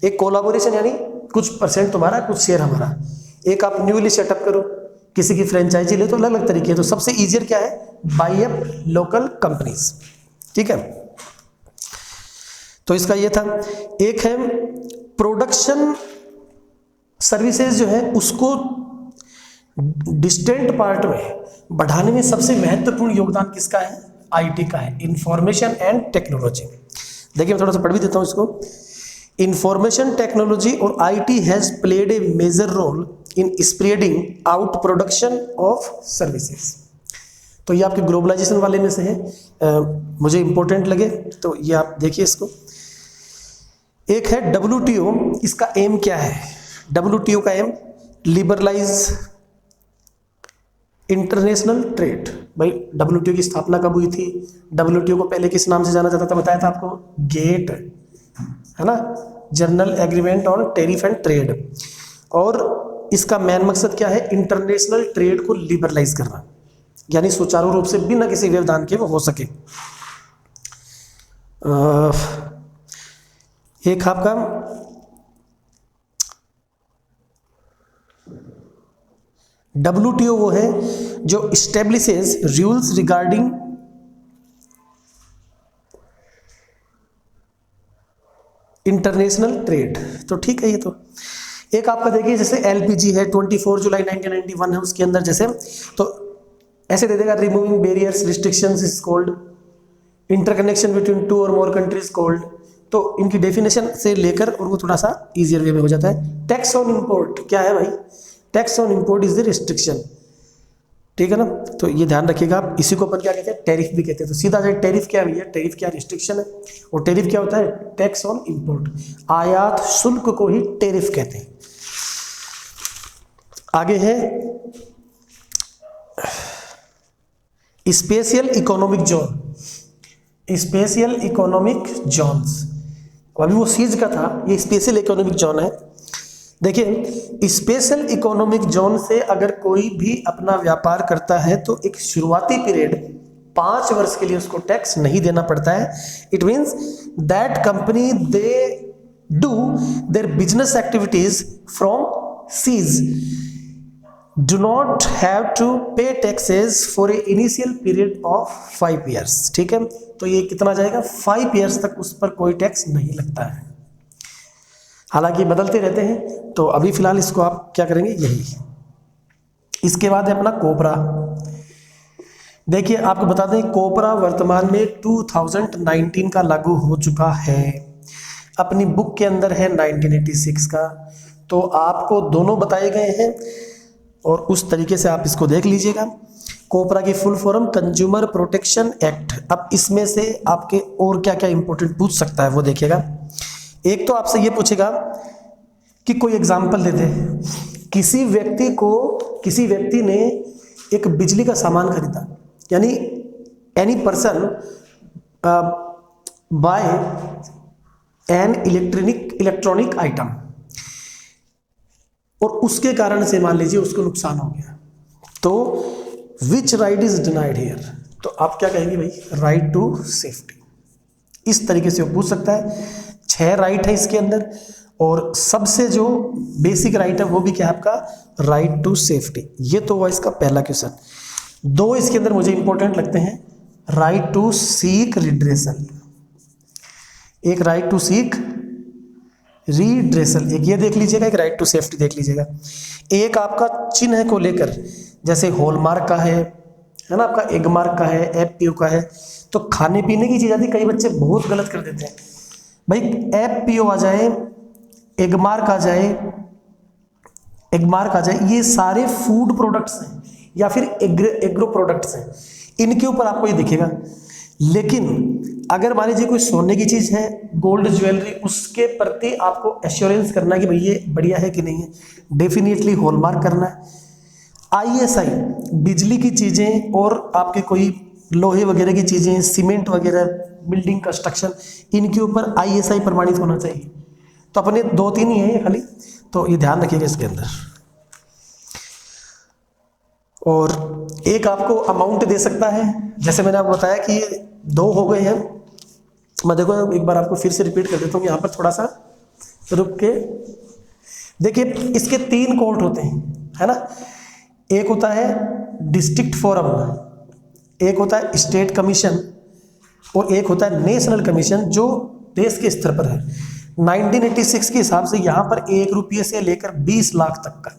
एक कोलाबोरेशन यानी कुछ परसेंट तुम्हारा कुछ शेयर हमारा, एक आप न्यूली सेटअप करो किसी की फ्रेंचाइजी ले, तो अलग अलग तरीके हैं। तो सबसे इजियर क्या है, बाई अप लोकल कंपनीज, ठीक है। तो इसका ये था। एक है प्रोडक्शन सर्विसेज जो है उसको डिस्टेंट पार्ट में बढ़ाने में सबसे महत्वपूर्ण योगदान किसका है, आईटी का है, इंफॉर्मेशन एंड टेक्नोलॉजी। देखिए मैं थोड़ा सा पढ़ भी देता हूं इसको। इंफॉर्मेशन टेक्नोलॉजी और IT has played a major role in spreading out production of services. तो ये आपके ग्लोबलाइजेशन वाले में से है, मुझे इंपॉर्टेंट लगे तो ये आप देखिए इसको। एक है WTO, इसका एम क्या है, WTO का एम लिबरलाइज इंटरनेशनल ट्रेड। भाई WTO की स्थापना कब हुई थी, WTO को पहले किस नाम से जाना जाता था, बताया था आपको, गेट, है ना, general agreement on tariff and trade. और इसका मेन मकसद क्या है, इंटरनेशनल ट्रेड को लिबरलाइज करना, यानी सुचारू रूप से बिना किसी व्यवधान के वो हो सके। एक आपका WTO वो है जो establishes rules regarding international trade. तो ठीक है ये तो। एक आपका देखिए जैसे LPG है, 24 जुलाई 1991 है उसके अंदर, जैसे तो ऐसे दे देगा, removing barriers restrictions is called, interconnection between two और मोर कंट्रीज कॉल्ड। तो इनकी डेफिनेशन से लेकर और वो थोड़ा सा इजियर वे में हो जाता है। टैक्स ऑन इंपोर्ट क्या है भाई, tax on import is the restriction, ठीक है ना। तो ये ध्यान रखिएगा आप, इसी को अपन क्या कहते हैं, टैरिफ भी कहते हैं। तो सीधा जाए टैरिफ क्या है, टैरिफ क्या रिस्ट्रिक्शन है, और टैरिफ क्या होता है, टैक्स ऑन इंपोर्ट, आयात शुल्क को ही टैरिफ कहते हैं। आगे है special economic zone, special economic zones, अभी वो सीज का था, ये स्पेशल इकोनॉमिक जोन है। देखिए स्पेशल इकोनॉमिक जोन से अगर कोई भी अपना व्यापार करता है तो एक शुरुआती पीरियड 5 वर्ष के लिए उसको टैक्स नहीं देना पड़ता है। It means that company they do their business activities from seas do not have to pay taxes for a initial period of 5 years, ठीक है। तो ये कितना जाएगा, 5 years तक उस पर कोई टैक्स नहीं लगता है, हालांकि बदलते रहते हैं। तो अभी फिलहाल इसको आप क्या करेंगे, यही। इसके बाद है अपना कोपरा। देखिए आपको बता दें, कोपरा वर्तमान में 2019 का लागू हो चुका है, अपनी बुक के अंदर है 1986 का। तो आपको दोनों बताए गए हैं और उस तरीके से आप इसको देख लीजिएगा। कोपरा की full form consumer protection act. अब इसमें से आपके और क्या क्या इंपॉर्टेंट पूछ सकता है वो देखिएगा। एक तो आपसे ये पूछेगा कि कोई एग्जाम्पल दे दे, किसी व्यक्ति ने एक बिजली का सामान खरीदा, यानी any person by an electronic item, और उसके कारण से मान लीजिए उसको नुकसान हो गया, तो विच राइट इज डिनाइड हियर, तो आप क्या कहेंगे भाई, राइट टू सेफ्टी। इस तरीके से वो पूछ सकता है। 6 राइट है इसके अंदर, और सबसे जो बेसिक राइट है वो भी क्या है आपका, राइट टू सेफ्टी। ये तो हुआ इसका पहला क्वेश्चन। 2 इसके अंदर मुझे इंपॉर्टेंट लगते हैं, राइट टू सीक रिड्रेसल, एक राइट टू सीक रीड्रेसल, एक ये देख लीजिएगा, एक राइट टू सेफ्टी देख लीजिएगा। एक आपका चिन्ह को लेकर, जैसे हॉलमार्क का है ना, आपका एग मार्क का है, FPO का है। तो खाने पीने की चीज आती, कई बच्चे बहुत गलत कर देते हैं भाई, FPO आ जाए, एग मार्क आ जाए, ये सारे फूड प्रोडक्ट्स हैं या फिर एग्रो प्रोडक्ट्स हैं, इनके ऊपर आपको ये दिखेगा। लेकिन अगर मान लीजिए कोई सोने की चीज है, गोल्ड ज्वेलरी, उसके प्रति आपको एश्योरेंस करना है कि भाई ये बढ़िया है कि नहीं है, डेफिनेटली हॉलमार्क करना है। ISI बिजली की चीजें और आपके कोई लोहे वगैरह की चीजें, सीमेंट वगैरह, बिल्डिंग कंस्ट्रक्शन, इनके ऊपर ISI प्रमाणित होना चाहिए। तो अपने 2-3 ही हैं ये खाली, तो ये ध्यान रखिएगा इसके अंदर। और एक आपको अमाउंट दे सकता है, जैसे मैंने आपको बताया कि ये 2 हो गए हैं, मैं देखो एक बार आपको फिर से रिपीट कर देता हूँ यहाँ पर, थोड़ा सा रुक के देखिए। इसके 3 कोर्ट होते हैं, है ना। एक होता है डिस्ट्रिक्ट फोरम, एक होता है स्टेट कमीशन, और एक होता है नेशनल कमीशन जो देश के स्तर पर है। 1986 के हिसाब से यहाँ पर 1 रुपये से लेकर 20 लाख तक का,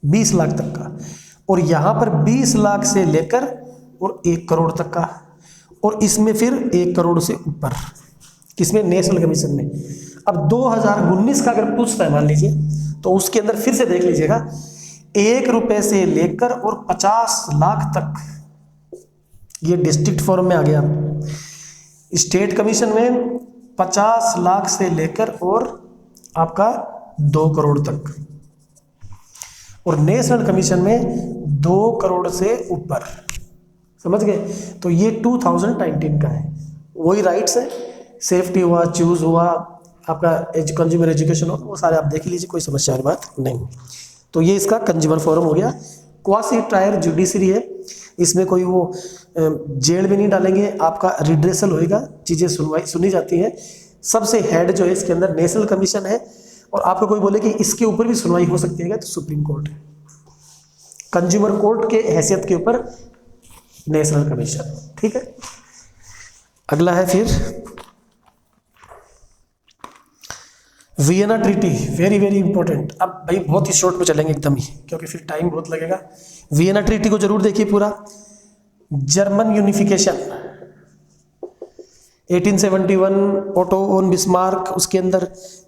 20 लाख तक का, और यहाँ पर 20 लाख से लेकर और 1 करोड़ तक का, और इसमें फिर 1 करोड़ से ऊपर, किसमें, नेशनल कमीशन में। अब 2019 का अगर पूछता है मान लीजिए, तो उसके अंदर फिर से देख लीजिएगा, 1 रुपये से लेकर और 50 लाख तक ये डिस्ट्रिक्ट फोरम में आ गया। स्टेट कमीशन में 50 लाख से लेकर और आपका 2 करोड़ तक, और नेशनल कमीशन में 2 करोड़ से ऊपर, समझ गए। तो ये 2019 का है। वही राइट्स है, सेफ्टी हुआ, चूज हुआ, आपका कंज्यूमर एजुकेशन हो, वो सारे आप देख लीजिए, कोई समस्या की बात नहीं। तो ये इसका कंज्यूमर फोरम हो गया। क्वासी ट्रायल जुडिशरी है, इसमें कोई वो जेल में नहीं डालेंगे, आपका रिड्रेसल होएगा, चीज़ें सुनी जाती हैं। सबसे हेड जो है इसके अंदर नेशनल कमीशन है, और आपको कोई बोले कि इसके ऊपर भी सुनवाई हो सकती है तो सुप्रीम कोर्ट है। कंज्यूमर कोर्ट के हैसियत के ऊपर नेशनल कमीशन, ठीक है। अगला है फिर Vienna treaty, very very important. अब भाई बहुत ही शॉर्ट में चलेंगे एकदम ही, क्योंकि फिर टाइम बहुत लगेगा। वियना ट्रीटी को जरूर देखिए पूरा। German unification 1871, Otto von Bismarck, उसके अंदर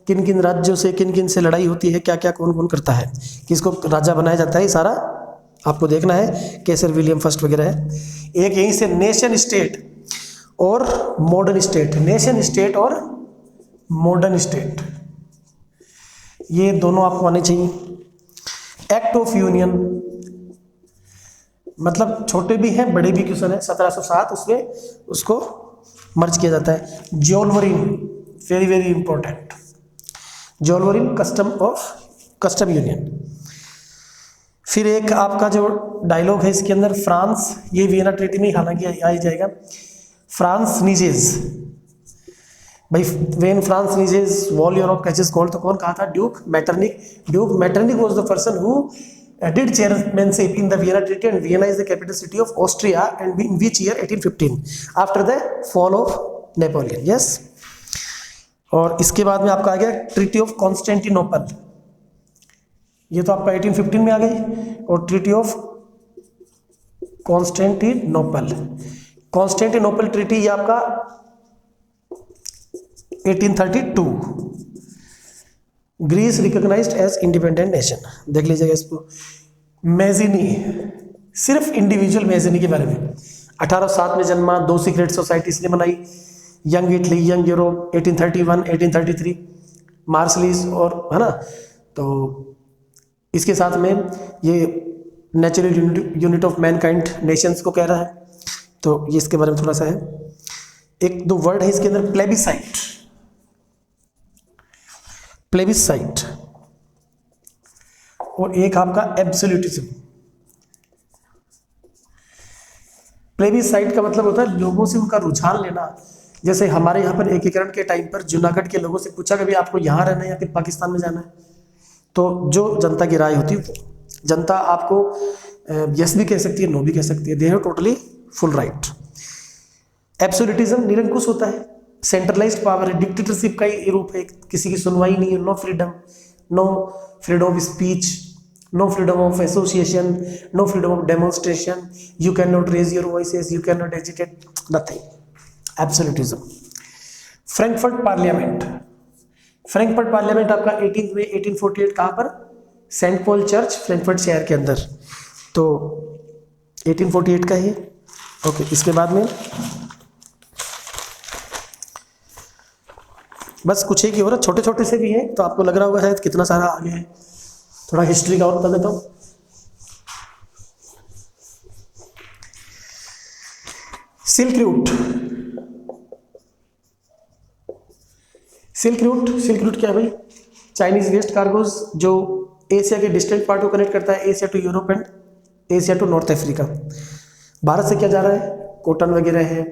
किन किन राज्यों से किन किन से लड़ाई होती है, क्या क्या कौन कौन करता है, किसको राजा बनाया जाता है, सारा आपको देखना है। केसर विलियम फर्स्ट वगैरह है। एक यहीं से नेशन स्टेट और मॉडर्न स्टेट, नेशन स्टेट और मॉडर्न स्टेट, ये दोनों आपको आने चाहिए। एक्ट ऑफ यूनियन, मतलब छोटे भी हैं बड़े भी क्वेश्चन है। 1707 उसमें उसको मर्ज किया जाता है। Zollverein, very very important, Zollverein custom union. फिर एक आपका जो डायलॉग है इसके अंदर, फ्रांस, ये वियना ट्रीटी में हालांकि आ ही जाएगा। फ्रांस नीजेज, भाई when France sneezes whole Europe catches cold, तो कौन कहा था, Duke Metternich. Duke Metternich was the person who did chairmanship in the Vienna Treaty, and Vienna is the capital city of Austria, and in which year 1815 after the fall of Napoleon, yes। और इसके बाद में आपका आ गया treaty of Constantinople, ये तो आपका 1815 में आ गई। और treaty of Constantinople, Constantinople treaty ये आपका 1832, Greece recognised as independent nation, देख लीजिएगा इसको। मेजिनी, सिर्फ इंडिविजुअल मेजिनी के बारे में, 1807 में जन्मा, 2 सीक्रेट सोसाइटी इसने बनाई। यंग इटली, यंग यूरोप 1831, 1833, मार्शलिस, और है ना। तो इसके साथ में ये natural unit of Mankind Nations को कह रहा है, तो ये इसके बारे में थोड़ा सा है। 1-2 वर्ड है इसके अंदर, प्लेबिसाइट, प्लेबिसाइट, और एक आपका एब्सोल्यूटिज्म। प्लेबिसाइट का मतलब होता है लोगों से उनका रुझान लेना। जैसे हमारे यहाँ पर एकीकरण के टाइम पर जूनागढ़ के लोगों से पूछा कभी आपको यहाँ रहना है या फिर पाकिस्तान में जाना है, तो जो जनता की राय होती है, जनता आपको यस भी कह सकती है, नो भी कह सकती है, they have totally full right. Absolutism निरंकुश होता है, सेंट्रलाइज्ड पावर है, डिक्टेटरशिप का ही रूप है, किसी की सुनवाई नहीं है, no freedom, no freedom of speech, no freedom of association, no freedom of demonstration, you can not raise your voices, you can not agitate, nothing, absolutism. Frankfurt parliament, Frankfurt parliament आपका 18 में 1848 कहाँ पर, सेंट पॉल चर्च फ्रैंकफर्ट शहर के अंदर, तो 1848 का ही। Okay, इसके बाद में बस कुछ एक ही हो रहा, छोटे छोटे से भी हैं, तो आपको लग रहा होगा शायद कितना सारा आगे है। थोड़ा हिस्ट्री का और बता देता हूँ। सिल्क रूट, सिल्क रूट क्या है भाई, चाइनीज वेस्ट कार्गोज जो एशिया के डिस्टेंट पार्ट को कनेक्ट करता है, Asia to Europe and Asia to North Africa. Bharat से क्या जा रहा है, कॉटन वगैरह है,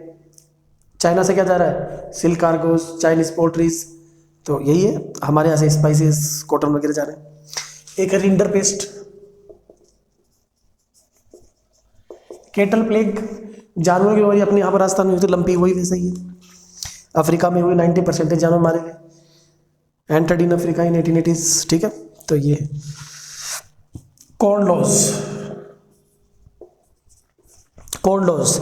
चाइना से क्या जा रहा है, सिल्क कार्गोज, चाइनीज पोल्ट्रीज, तो यही है। हमारे यहाँ से स्पाइसेस, कॉटन वगैरह जा रहे हैं। एक है रिंडर पेस्ट। केटल प्लेग, जानवरों की बीमारी अपने यहाँ पर राजस्थान में हुई थी, लंपी, वही वैसे ही है। अफ्रीका में हुई, 90% जानवर मारे गए, entered in Africa in 1880s, ठीक है। तो ये कॉर्न लॉज। कॉर्न लॉज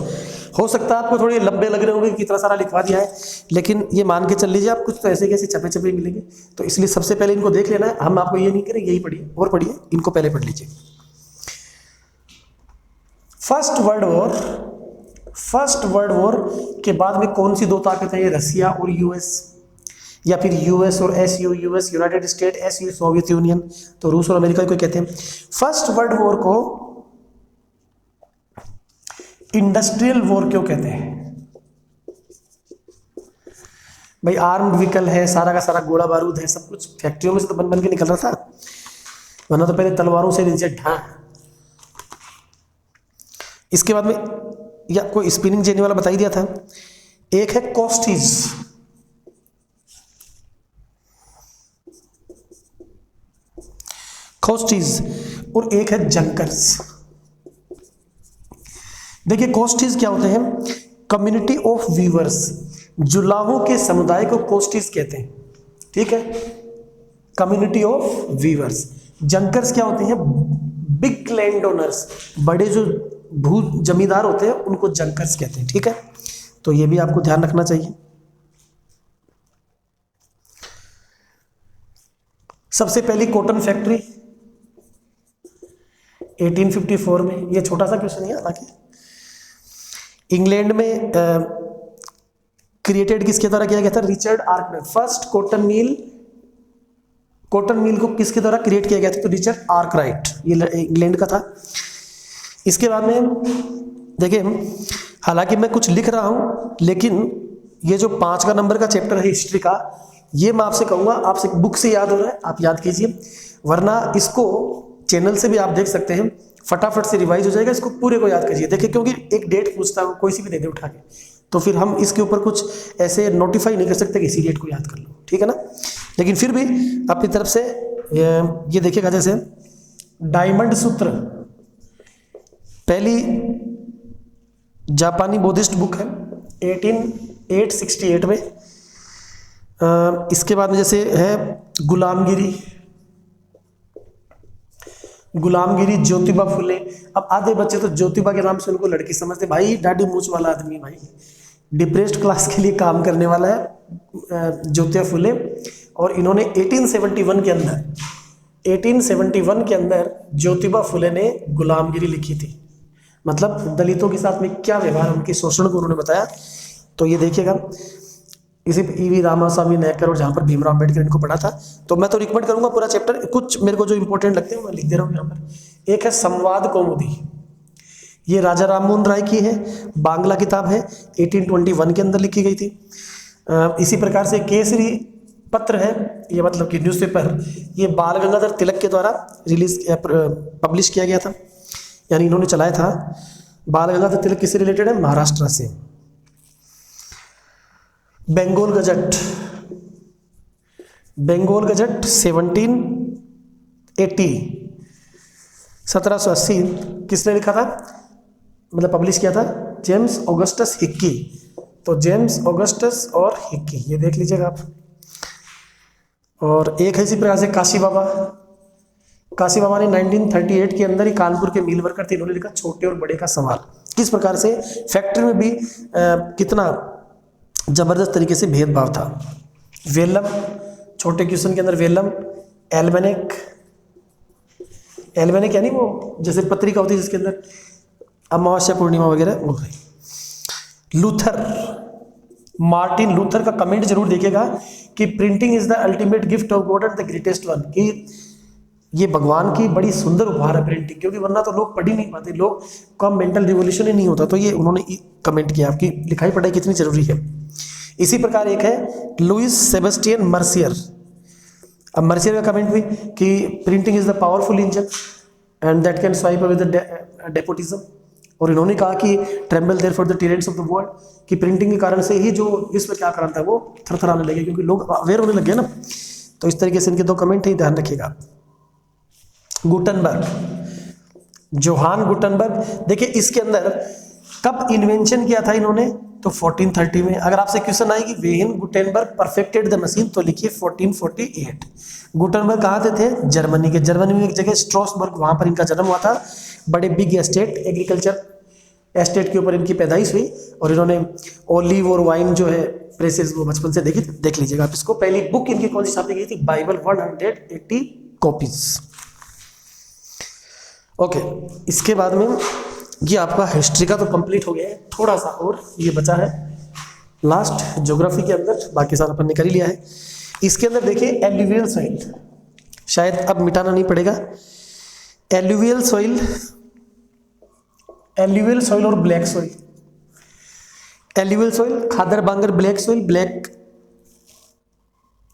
हो सकता है आपको थोड़े लंबे लग रहे होंगे कि इतना सारा लिखवा दिया है, लेकिन ये मान के चल लीजिए आप, कुछ तो ऐसे कैसे छपे छपे मिलेंगे, तो इसलिए सबसे पहले इनको देख लेना है। हम आपको ये नहीं करें, यही पढ़िए और पढ़िए, इनको पहले पढ़ लीजिए। फर्स्ट वर्ल्ड वॉर के बाद में कौन सी दो ताकतें, ये रसिया और यूएस, या फिर यूएस और SU, US United State, SU Soviet Union, तो रूस और अमेरिका को कहते हैं। फर्स्ट वर्ल्ड वॉर को इंडस्ट्रियल वॉर क्यों कहते हैं भाई? आर्म्ड व्हीकल है, सारा का सारा गोला बारूद है, सब कुछ फैक्ट्रियों में से तो बन बन के निकल रहा था, वरना तो पहले तलवारों से नीचे ढा। इसके बाद में या कोई स्पिनिंग जेनी वाला बता ही दिया था। एक है कॉस्टीज, और एक है जंकर्स। देखिए कोस्टीज क्या होते हैं, कम्युनिटी ऑफ वीवर्स, जुलाहों के समुदाय को कोस्टीज कहते हैं, ठीक है, कम्युनिटी ऑफ वीवर्स। जंकर्स क्या होते हैं, बिग लैंड ओनर्स, बड़े जो भू जमींदार होते हैं उनको जंकर्स कहते हैं, ठीक है। तो ये भी आपको ध्यान रखना चाहिए। सबसे पहली कॉटन फैक्ट्री 1854 में, ये छोटा सा क्वेश्चन है हालांकि। इंग्लैंड में क्रिएटेड किसके द्वारा किया गया था, Richard Arkwright. First cotton mill को किसके द्वारा क्रिएट किया गया था, तो रिचर्ड आर्कराइट, ये इंग्लैंड का था। इसके बाद में देखिए, हालांकि मैं कुछ लिख रहा हूं, लेकिन ये जो 5 का नंबर का चैप्टर है हिस्ट्री का, ये मैं आपसे कहूंगा, आपसे बुक से याद हो रहा है आप याद कीजिए, वरना इसको चैनल से भी आप देख सकते हैं, फटाफट से रिवाइज हो जाएगा। इसको पूरे को याद करिए। देखिए क्योंकि एक डेट पूछता है, कोई सी भी दे दे उठा के, तो फिर हम इसके ऊपर कुछ ऐसे नोटिफाई नहीं कर सकते कि इसी डेट को याद कर लो, ठीक है ना। लेकिन फिर भी अपनी तरफ से ये देखिएगा, जैसे डायमंड सूत्र पहली जापानी बुद्धिस्ट बुक है 868 में। इसके बाद में जैसे है गुलामगिरी ज्योतिबा फुले। अब आधे बच्चे तो ज्योतिबा के नाम से उनको लड़की समझते, भाई डाडी मूछ वाला आदमी, भाई डिप्रेस्ड क्लास के लिए काम करने वाला है ज्योतिबा फुले। और इन्होंने 1871 के अंदर ज्योतिबा फुले ने गुलामगिरी लिखी थी, मतलब दलितों के साथ में क्या व्यवहार, उनके शोषण को उन्होंने बताया। तो ये देखिएगा, इसी ईवी रामास्वामी नायकर और जहाँ पर भीमराव अम्बेडकर इनको पढ़ा था। तो मैं तो रिकमेंड करूंगा पूरा चैप्टर, कुछ मेरे को जो इंपॉर्टेंट लगते हैं मैं लिख दे रहा हूँ यहाँ पर। एक है संवाद कौमुदी, ये राजा राममोहन राय की है, बांग्ला किताब है, 1821 के अंदर लिखी गई थी। इसी प्रकार से केसरी पत्र है, ये मतलब कि न्यूज़पेपर, ये बाल गंगाधर तिलक के द्वारा पब्लिश किया गया था, यानी इन्होंने चलाया था। बाल गंगाधर तिलक किससे रिलेटेड है, महाराष्ट्र से। बंगाल गजट 1780 किसने लिखा था, मतलब पब्लिश किया था, जेम्स ऑगस्टस हिक्की। तो जेम्स ऑगस्टस और हिक्की, ये देख लीजिएगा आप। और एक है इसी प्रकार से काशी बाबा ने 1938 के अंदर ही कानपुर के मिल वर्कर थे, इन्होंने लिखा छोटे और बड़े का सवाल। किस प्रकार से फैक्ट्री में भी कितना जबरदस्त तरीके से भेदभाव था। वेलम, छोटे क्वेश्चन के अंदर वेलम, एल्मेनिक यानी वो जैसे पत्रिका होती है जिसके अंदर अमावस्या पूर्णिमा वगैरह वो है। लूथर, मार्टिन लूथर का कमेंट जरूर देखिएगा कि printing is the ultimate gift of God and the greatest one, कि ये भगवान की बड़ी सुंदर उपहार है प्रिंटिंग, क्योंकि वरना तो लोग पढ़ ही नहीं पाते, लोग का मेंटल रिवोल्यूशन ही नहीं होता। तो ये उन्होंने कमेंट किया आपकी लिखाई पढ़ाई कितनी जरूरी है। इसी प्रकार एक है लुइस सेबेस्टियन मर्सियर। अब मर्सियर का कमेंट भी कि printing is the powerful engine and that can swipe away the despotism. और इन्होंने कहा कि tremble therefore the tyrants of the world, कि प्रिंटिंग के कारण से ही जो विश्व क्या कारण था वो थरथराने लगे, क्योंकि लोग अवेयर होने लगे ना। तो इस तरीके से इनके दो कमेंट ही ध्यान रखिएगा। गुटनबर्ग, जोहान गुटनबर्ग, देखिए इसके अंदर कब इन्वेंशन किया था इन्होंने, तो 1430 में। अगर आपसे क्वेश्चन आए कि when Gutenberg perfected the machine, तो लिखिए 1448। गुटेनबर्ग कहाँ से थे, जर्मनी के। जर्मनी में एक जगह स्ट्रासबर्ग, वहां पर इनका जन्म हुआ था। बड़े बिग एस्टेट, एग्रीकल्चर एस्टेट के ऊपर इनकी पैदाइश हुई, और इन्होंने ओलिव और वाइन जो है प्रेसेस वो बचपन से देखी, देख लीजिएगा आप इसको। पहली बुक इनकी कौन सी छापी गई थी, बाइबल, 180 कॉपीज। ओके, इसके बाद में ये आपका हिस्ट्री का तो कंप्लीट हो गया है, थोड़ा सा और ये बचा है लास्ट ज्योग्राफी के अंदर, बाकी सारा अपन ने कर ही लिया है। इसके अंदर देखिए एल्यूवियल सॉइल, शायद अब मिटाना नहीं पड़ेगा। एल्यूवियल सॉइल, एल्यूवियल सॉइल और black soil. Alluvial soil khadar bangar black soil, black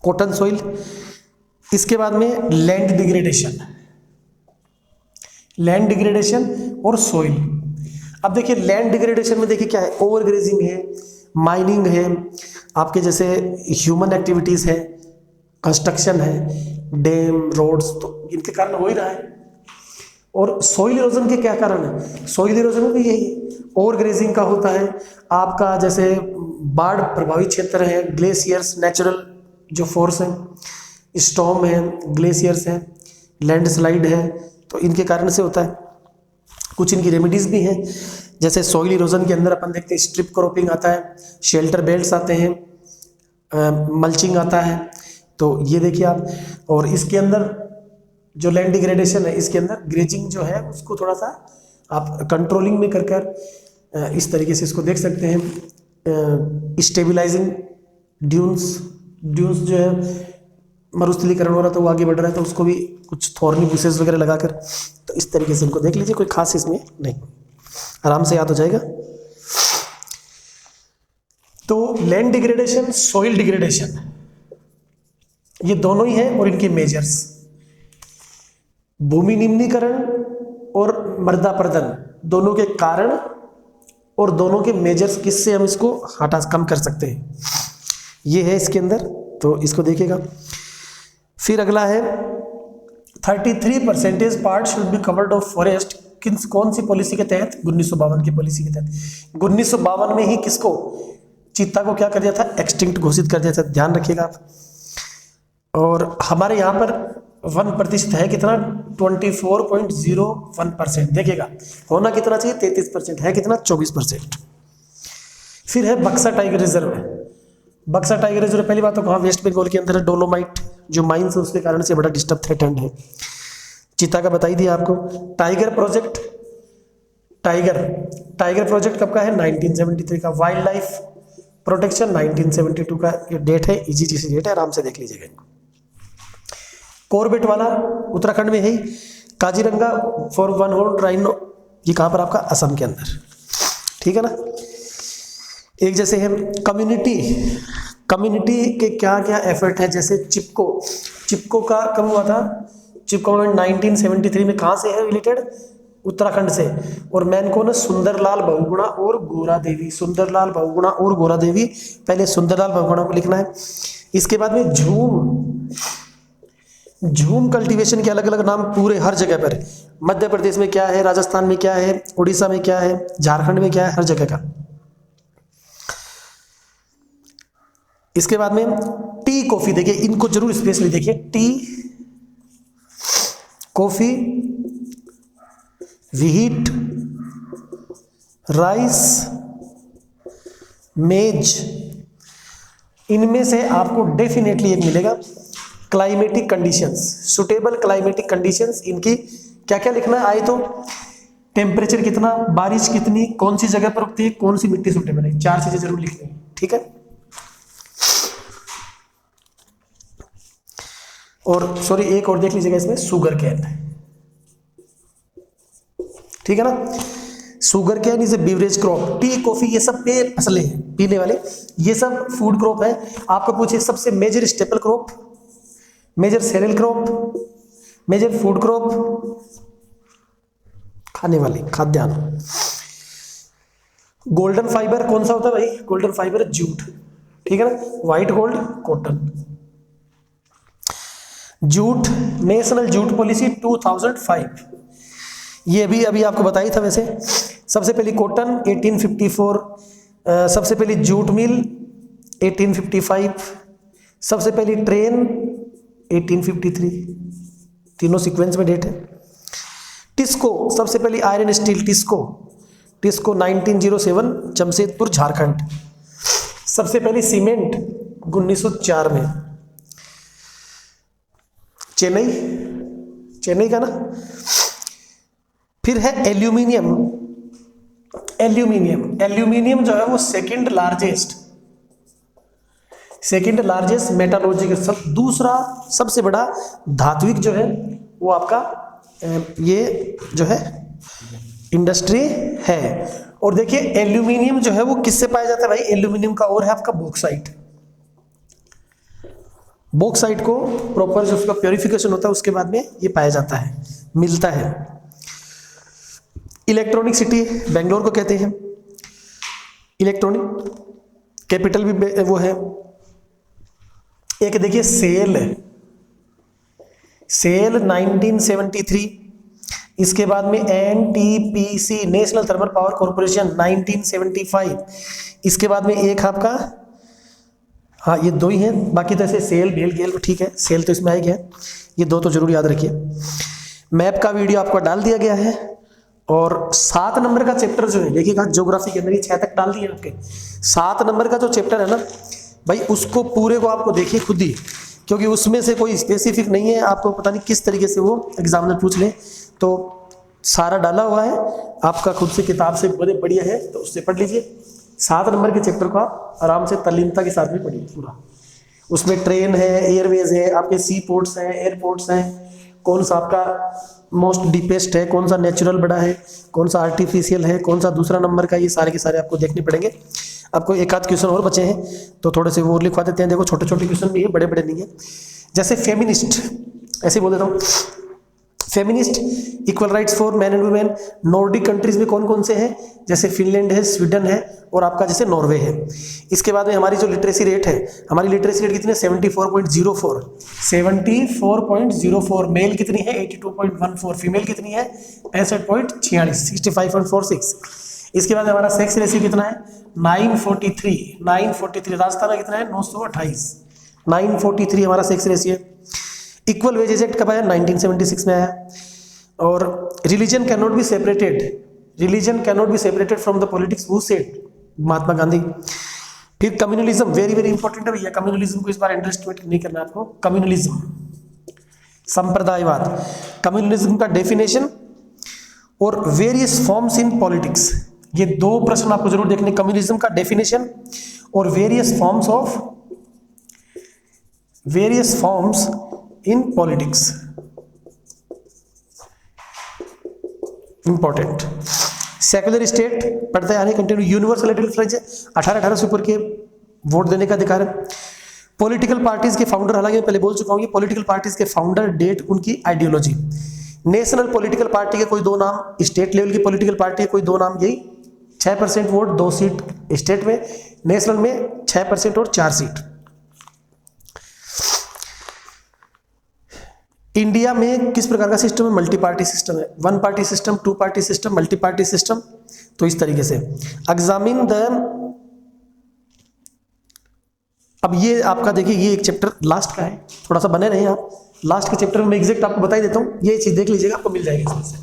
cotton soil. इसके बाद में लैंड डिग्रेडेशन, लैंड डिग्रेडेशन और सॉइल। अब देखिए लैंड डिग्रेडेशन में देखिए क्या है, ओवर ग्रेजिंग है, माइनिंग है, आपके जैसे ह्यूमन एक्टिविटीज है, कंस्ट्रक्शन है, डैम, रोड्स, तो इनके कारण हो ही रहा है। और सॉइल इरोजन के क्या कारण है, सॉइल इरोजन में भी यही ओवर ग्रेजिंग का होता है, आपका जैसे बाढ़ प्रभावित क्षेत्र है, ग्लेशियर्स, नेचुरल जो फोर्स है, स्टॉर्म है, ग्लेशियर्स है, लैंडस्लाइड है, तो इनके कारण से होता है। कुछ इनकी रेमेडीज भी हैं, जैसे सॉइल इरोजन के अंदर अपन देखते हैं स्ट्रिप क्रॉपिंग आता है, शेल्टर बेल्ट्स आते हैं, मल्चिंग आता है, तो ये देखिए आप। और इसके अंदर जो लैंड डिग्रेडेशन है, इसके अंदर ग्रेजिंग जो है उसको थोड़ा सा आप कंट्रोलिंग में कर कर इस तरीके से इसको देख सकते हैं। स्टेबिलाइजिंग ड्यून्स, ड्यून्स जो है मरुस्थलीकरण हो रहा था वो आगे बढ़ रहा है, तो उसको भी कुछ थॉर्नी बुशेस वगैरह लगाकर, तो इस तरीके से इनको देख लीजिए, कोई खास इसमें नहीं, आराम से याद हो जाएगा। तो लैंड डिग्रेडेशन, सॉइल डिग्रेडेशन, ये दोनों ही हैं, और इनके मेजर्स भूमि निम्नीकरण और मृदा प्रदन, दोनों के कारण और दोनों के मेजर्स, किससे हम इसको हटा कम कर सकते हैं, ये है इसके अंदर, तो इसको देखिएगा। फिर अगला है 33% part should be covered of forest, कौन सी पॉलिसी के तहत, 1952 की पॉलिसी के तहत। 1952 में ही किसको, चीता को क्या कर दिया था, एक्सटिंक्ट घोषित कर दिया था, ध्यान रखिएगा आप। और हमारे यहाँ पर 1% है कितना, 24.01%, देखिएगा होना कितना चाहिए, 33%, है कितना, 24%। फिर है बक्सा टाइगर रिजर्व। बक्सा टाइगर रिजर्व पहली बात तो कहाँ, वेस्ट बंगाल के अंदर है, डोलोमाइट जो माइंस है उसके कारण से बड़ा डिस्टर्ब थ्रेटेंड है। चीता का बताई दिया आपको। टाइगर प्रोजेक्ट, टाइगर प्रोजेक्ट कब का है, 1973 का। वाइल्ड लाइफ प्रोटेक्शन 1972 का ये डेट है, इजी सी डेट है, आराम से देख लीजिएगा। कॉर्बेट वाला उत्तराखंड में है। Kaziranga for one horn rhino, ये कहाँ पर आपका, असम के अंदर, ठीक है ना। एक जैसे है कम्युनिटी के क्या क्या एफर्ट है, जैसे चिपको का कब हुआ था, चिपको में 1973 में, कहाँ से है रिलेटेड, उत्तराखंड से। और मैन कौन है, सुंदरलाल बहुगुणा और गोरा देवी, सुंदरलाल बहुगुणा और गोरा देवी, पहले सुंदरलाल बहुगुणा को लिखना है। इसके बाद में झूम कल्टीवेशन के अलग अलग नाम पूरे हर जगह पर, मध्य प्रदेश में क्या है, राजस्थान में क्या है, उड़ीसा में क्या है, झारखंड में क्या है, हर जगह का। इसके बाद में टी कॉफी, देखिए इनको जरूर स्पेशली देखिए, टी कॉफी, व्हीट, राइस, मेज, इनमें से आपको डेफिनेटली एक मिलेगा climatic conditions, suitable climatic conditions. इनकी क्या क्या लिखना है, आए तो टेम्परेचर कितना, बारिश कितनी, कौन सी जगह पर उगती है, कौन सी मिट्टी सुटेबल है, 4 चीजें जरूर लिखनी है, ठीक है। और सॉरी एक और देख लीजिएगा इसमें, शुगर कैन, ठीक है ना। Sugar cane is a beverage crop, tea coffee ये सब पे फसलें हैं पीने वाले, ये सब फूड क्रॉप है। आपको पूछे सबसे major staple crop, major cereal crop, major food crop, खाने वाले खाद्यान्न। गोल्डन फाइबर कौन सा होता है भाई? गोल्डन फाइबर जूट, ठीक है ना। White gold cotton. Jute, national jute policy 2005, ये भी अभी आपको बताई था वैसे। सबसे पहली कॉटन 1854, सबसे पहली जूट मिल 1855, सबसे पहली ट्रेन 1853, तीनों सीक्वेंस में डेट है। टिस्को, सबसे पहली आयरन स्टील टिस्को 1907 जमशेदपुर झारखंड। सबसे पहली सीमेंट 1904 में चेन्नई का ना। फिर है एल्यूमिनियम। एल्यूमिनियम जो है वो सेकंड लार्जेस्ट मेटालर्जिकल, दूसरा सबसे बड़ा धात्विक जो है वो आपका ये जो है इंडस्ट्री है। और देखिए एल्यूमिनियम जो है वो किससे पाया जाता है भाई? एल्यूमिनियम का और है आपका बॉक्साइट। बॉक्साइट को प्रॉपर जो उसका प्योरिफिकेशन होता है उसके बाद में ये पाया जाता है, मिलता है। इलेक्ट्रॉनिक सिटी बेंगलोर को कहते हैं, इलेक्ट्रॉनिक कैपिटल भी वो है। एक देखिए सेल 1973, इसके बाद में NTPC national thermal power corporation 1975, इसके बाद में एक आपका, हाँ ये दो ही हैं, बाकी तो ऐसे सेल भेल गेल ठीक है, सेल तो इसमें आ गया, ये दो तो जरूर याद रखिए। मैप का वीडियो आपको डाल दिया गया है। और 7 नंबर का चैप्टर जो है देखिएगा, ज्योग्राफी के अंदर ही 6 तक डाल दिए आपके। 7 नंबर का जो चैप्टर है ना भाई, उसको पूरे को आपको देखिए खुद ही, क्योंकि उसमें से कोई स्पेसिफिक नहीं है, आपको पता नहीं किस तरीके से वो एग्जामिनर पूछ ले, तो सारा डाला हुआ है आपका खुद से किताब से, बड़े बढ़िया है, तो उससे पढ़ लीजिए। 7 नंबर के चैप्टर को आप आराम से तल्लीनता के साथ में पढ़िए पूरा। उसमें ट्रेन है, एयरवेज है, आपके सी पोर्ट्स हैं, एयरपोर्ट्स हैं, कौन सा आपका मोस्ट डीपेस्ट है, कौन सा नेचुरल बड़ा है, कौन सा आर्टिफिशियल है, कौन सा दूसरा नंबर का, ये सारे के सारे आपको देखने पड़ेंगे। आपको एक आध क्वेश्चन और बचे हैं तो थोड़े से वो और लिखवा देते हैं। देखो छोटे छोटे क्वेश्चन भी है, बड़े बड़े नहीं है। जैसे फेमिनिस्ट, ऐसे बोल देता हूँ, feminist equal rights for man and women. Nordic countries में कौन कौन से हैं? जैसे फिनलैंड है, स्वीडन है, और आपका जैसे नॉर्वे है। इसके बाद में हमारी जो लिटरेसी रेट है, हमारी लिटरेसी रेट कितनी है? 74.04, 74.04। मेल कितनी है? 82.14। फीमेल कितनी है? 65.46, 65.46। इसके बाद हमारा सेक्स रेशियो कितना है? 943। राजस्थान में कितना है? 928। 943 हमारा सेक्स रेशियो है। इक्वल वेजेस एक्ट कब आया? 1976 में आया। और religion can not be separated from the politics, who said? Mahatma Gandhi. फिर कम्युनलिज्म, वेरी वेरी इंपॉर्टेंट है भैया, कम्युनलिज्म को इस बार अंडरएस्टिमेट नहीं करना आपको। कम्युनलिज्म, संप्रदायवाद, कम्युनलिज्म का डेफिनेशन और वेरियस फॉर्म्स इन पॉलिटिक्स, ये 2 प्रश्न आपको जरूर देखने। कम्युनलिज्म का डेफिनेशन और various forms in politics, important. Secular state पढ़ते आने कंटिन्यू। यूनिवर्सल डिफरेंस है, 18 से ऊपर के वोट देने का अधिकार है। पॉलिटिकल पार्टीज के फाउंडर, हालांकि मैं पहले बोल चुका हूं, ये पॉलिटिकल पार्टीज के फाउंडर, डेट, उनकी आइडियोलॉजी। नेशनल पॉलिटिकल पार्टी के कोई 2 नाम, स्टेट लेवल की पॉलिटिकल पार्टी के कोई 2 नाम, यही 6% वोट, 2 सीट स्टेट में, नेशनल में 6% और 4 सीट। इंडिया में किस प्रकार का सिस्टम है? मल्टी पार्टी सिस्टम है। 1 party system, 2 party system, multi party system. तो इस तरीके से एग्जामिन द, अब ये आपका देखिए, ये एक चैप्टर लास्ट का है, थोड़ा सा बने रहे आप। लास्ट के चैप्टर में मैं एग्जैक्ट आपको बता ही देता हूं, ये चीज देख लीजिएगा, आपको मिल जाएगी इसमें से।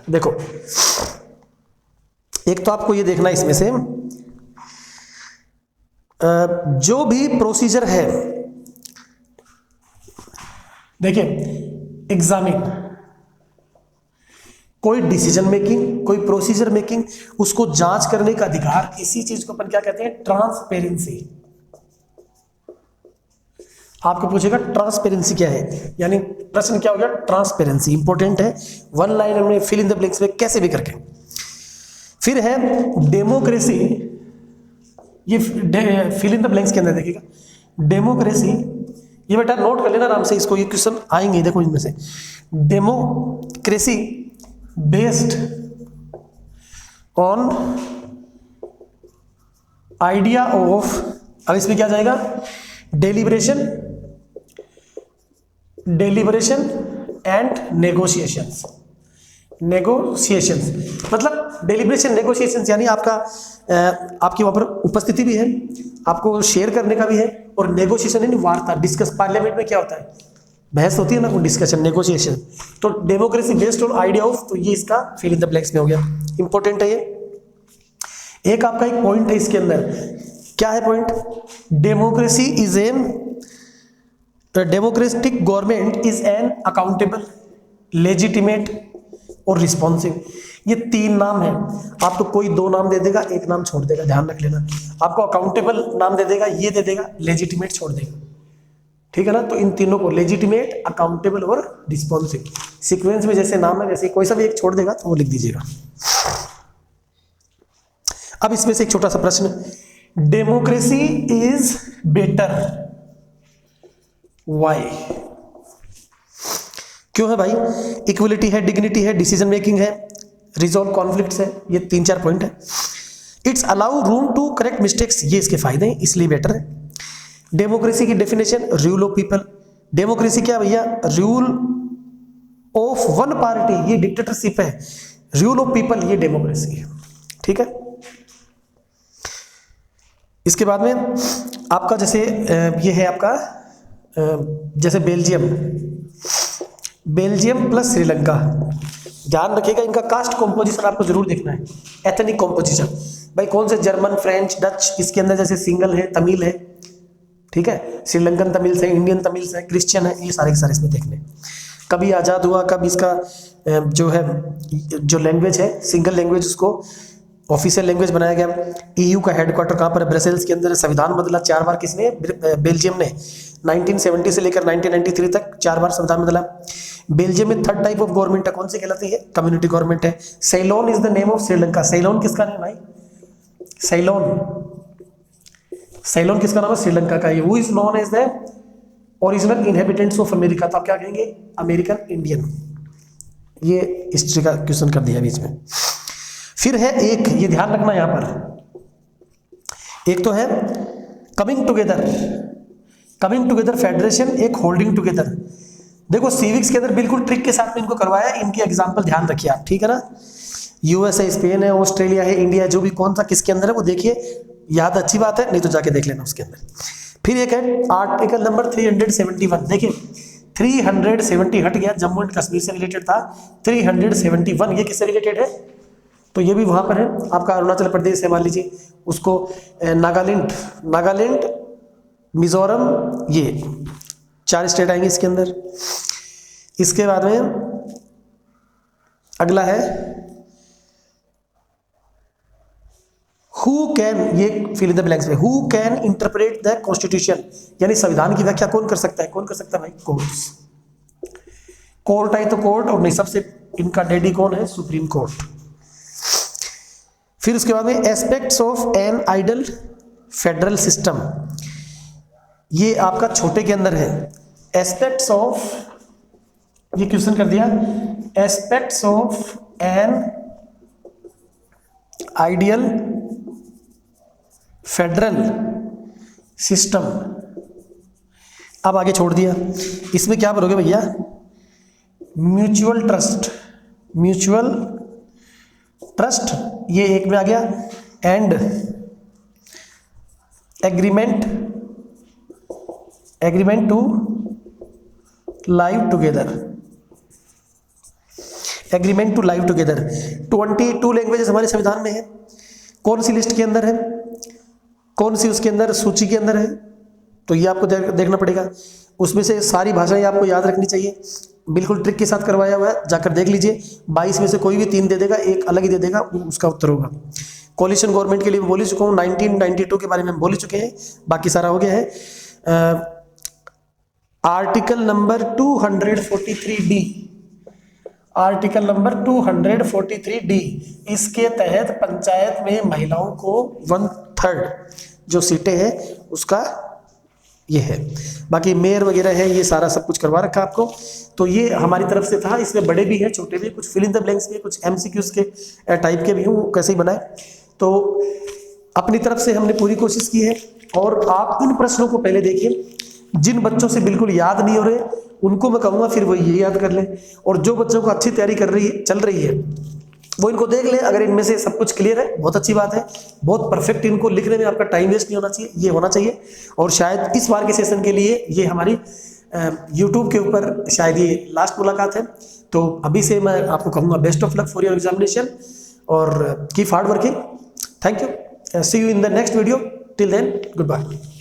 देखो एक तो आपको ये देखना है इसमें से, जो भी प्रोसीजर है, देखिए एग्जामिन, कोई डिसीजन मेकिंग, कोई प्रोसीजर मेकिंग, उसको जांच करने का अधिकार, इसी चीज को अपन क्या कहते हैं? ट्रांसपेरेंसी। आपको पूछेगा ट्रांसपेरेंसी क्या है, यानी प्रश्न क्या हो गया? ट्रांसपेरेंसी इंपॉर्टेंट है। 1 लाइन में फिल इन द ब्लैंक्स में कैसे भी करके। फिर है डेमोक्रेसी, ये फिल इन द ब्लैंक्स के अंदर देखिएगा, डेमोक्रेसी, ये बेटा नोट कर लेना आराम से इसको, ये क्वेश्चन आएंगे देखो इनमें से। Democracy based on idea of, अब इसमें क्या जाएगा, डेलिब्रेशन एंड नेगोशिएशंस। मतलब डेलिब्रेशन नेगोशिएशंस यानी आपकी वहां पर उपस्थिति भी है, आपको शेयर करने का भी है, और नेगोशिएशन यानी वार्ता, डिस्कस। पार्लियामेंट में क्या होता है, बहस होती है ना, कोई डिस्कशन, नेगोशिएशन। तो democracy based on idea of, तो ये इसका फिल इन द ब्लैंक्स में हो गया। इंपॉर्टेंट है ये। एक आपका एक पॉइंट है इसके अंदर, क्या है point, democracy is an, democratic government is an accountable, legitimate और रिस्पॉन्सिव। ये तीन नाम है, आपको कोई दो नाम दे देगा, एक नाम छोड़ देगा, ध्यान रख लेना। आपको अकाउंटेबल नाम दे देगा, ये दे देगा, लेजिटिमेट छोड़ देगा, ठीक है ना। तो इन तीनों को, लेजिटिमेट, अकाउंटेबल और रिस्पॉन्सिव, सीक्वेंस में जैसे नाम है वैसे कोई सा भी एक छोड़ देगा तो वो लिख दीजिएगा। अब इसमें से एक छोटा सा प्रश्न, डेमोक्रेसी इज बेटर, वाई, क्यों है भाई? इक्वलिटी है, डिग्निटी है, डिसीजन मेकिंग है, रिजॉल्व कॉन्फ्लिक्ट्स है, ये 3-4 पॉइंट है। It's allow room to correct mistakes, ये इसके फायदे हैं, इसलिए बेटर है। डेमोक्रेसी की definition, rule of people. Democracy क्या भैया, रूल ऑफ वन पार्टी, ये डिक्टेटरशिप है। रूल ऑफ पीपल, ये डेमोक्रेसी है, ठीक है। इसके बाद में आपका जैसे ये है आपका जैसे बेल्जियम प्लस श्रीलंका, ध्यान रखिएगा इनका कास्ट कॉम्पोजिशन आपको जरूर देखना है, एथनिक कॉम्पोजिशन। भाई कौन से, जर्मन, फ्रेंच, डच, इसके अंदर जैसे सिंगल है, तमिल है, ठीक है, श्रीलंकन तमिल से, इंडियन तमिल से, क्रिश्चियन है, ये सारे के सारे इसमें देखने। कभी आज़ाद हुआ, कब इसका जो है जो लैंग्वेज है सिंगल लैंग्वेज, उसको ऑफिशियल लैंग्वेज बनाया गया। ईयू का हेडक्वार्टर कहाँ पर है, ब्रसेल्स के अंदर। संविधान बदला 4 बार किसने, बेल्जियम ने, 1970 से लेकर 1993 तक 4 बार संविधान बदला। बेल्जियम में 3rd टाइप ऑफ गवर्नमेंट है, कौन सी कहलाती है, कम्युनिटी गवर्नमेंट है। Ceylon is the name of Sri Lanka, Ceylon किसका नाम भाई, सेलोन किसका नाम है, श्रीलंका का। Who is known as the original inhabitants of America, तो आप क्या कहेंगे, अमेरिकन इंडियन। ये हिस्ट्री का क्वेश्चन कर दिया बीच में। फिर है एक, ये ध्यान रखना यहां पर, एक तो है कमिंग टुगेदर फेडरेशन, एक होल्डिंग टुगेदर। देखो सिविक्स के अंदर बिल्कुल ट्रिक के साथ में इनको करवाया, इनकी एग्जांपल ध्यान रखिए आप, ठीक है ना। यूएस है, स्पेन है, ऑस्ट्रेलिया है, इंडिया है, जो भी कौन सा किसके अंदर है वो देखिए, याद अच्छी बात है, नहीं तो जाके देख लेना उसके अंदर। फिर एक है आर्टिकल नंबर 371, देखिए 370 हट गया, जम्मू एंड कश्मीर से रिलेटेड था, 371 ये किससे रिलेटेड है, तो ये भी वहां पर है आपका, अरुणाचल प्रदेश है मान लीजिए, उसको नागालैंड, मिजोरम, ये 4 स्टेट आएंगे इसके अंदर। इसके बाद में अगला है हु कैन, ये फिल इन द ब्लैंक्स में, who can interpret the constitution, यानी संविधान की व्याख्या कौन कर सकता है, भाई, कोर्ट है तो कोर्ट, और नहीं सबसे इनका डैडी कौन है, सुप्रीम कोर्ट। फिर उसके बाद में aspects of an ideal federal system, ये आपका छोटे के अंदर है। एस्पेक्ट्स ऑफ, ये क्वेश्चन कर दिया, aspects of an ideal federal system, अब आगे छोड़ दिया। इसमें क्या भरोगे भैया, म्यूचुअल ट्रस्ट, ये एक में आ गया, and agreement to live together, 22 languages हमारे संविधान में है। कौन सी लिस्ट के अंदर है, कौन सी उसके अंदर सूची के अंदर है, तो ये आपको देखना पड़ेगा। उसमें से सारी भाषाएं आपको याद रखनी चाहिए, बिल्कुल ट्रिक के साथ करवाया हुआ है, जाकर देख लीजिए। 22 में से कोई भी 3 दे देगा, एक अलग ही दे देगा, उसका उत्तर होगा। कोलिशन गवर्नमेंट के लिए बोल ही चुका हूँ, 1992 के बारे में बोल ही चुके हैं, बाकी सारा हो गया है। Article number 243D, article number 243D, इसके तहत पंचायत में महिलाओं को 1/3 जो सीटें हैं उसका ये है। बाकी मेयर वगैरह है, ये सारा सब कुछ करवा रखा आपको। तो ये हमारी तरफ से था। इसमें बड़े भी हैं, छोटे भी, कुछ फिल इन द ब्लैंक्स भी, कुछ एमसीक्यूज के टाइप के भी हूँ, कैसे ही बनाए। तो अपनी तरफ से हमने पूरी कोशिश की है। और आप इन प्रश्नों को पहले देखिए, जिन बच्चों से बिल्कुल याद नहीं हो रहे उनको मैं कहूँगा फिर वो ये याद कर लें, और जो बच्चों को अच्छी तैयारी चल रही है वो इनको देख ले। अगर इनमें से सब कुछ क्लियर है, बहुत अच्छी बात है, बहुत परफेक्ट। इनको लिखने में आपका टाइम वेस्ट नहीं होना चाहिए, ये होना चाहिए। और शायद इस बार के सेशन के लिए ये हमारी यूट्यूब के ऊपर शायद ये लास्ट मुलाकात है। तो अभी से मैं आपको कहूँगा best of luck for your examination, और keep hard working. Thank you, see you in the next video. Till then, good bye.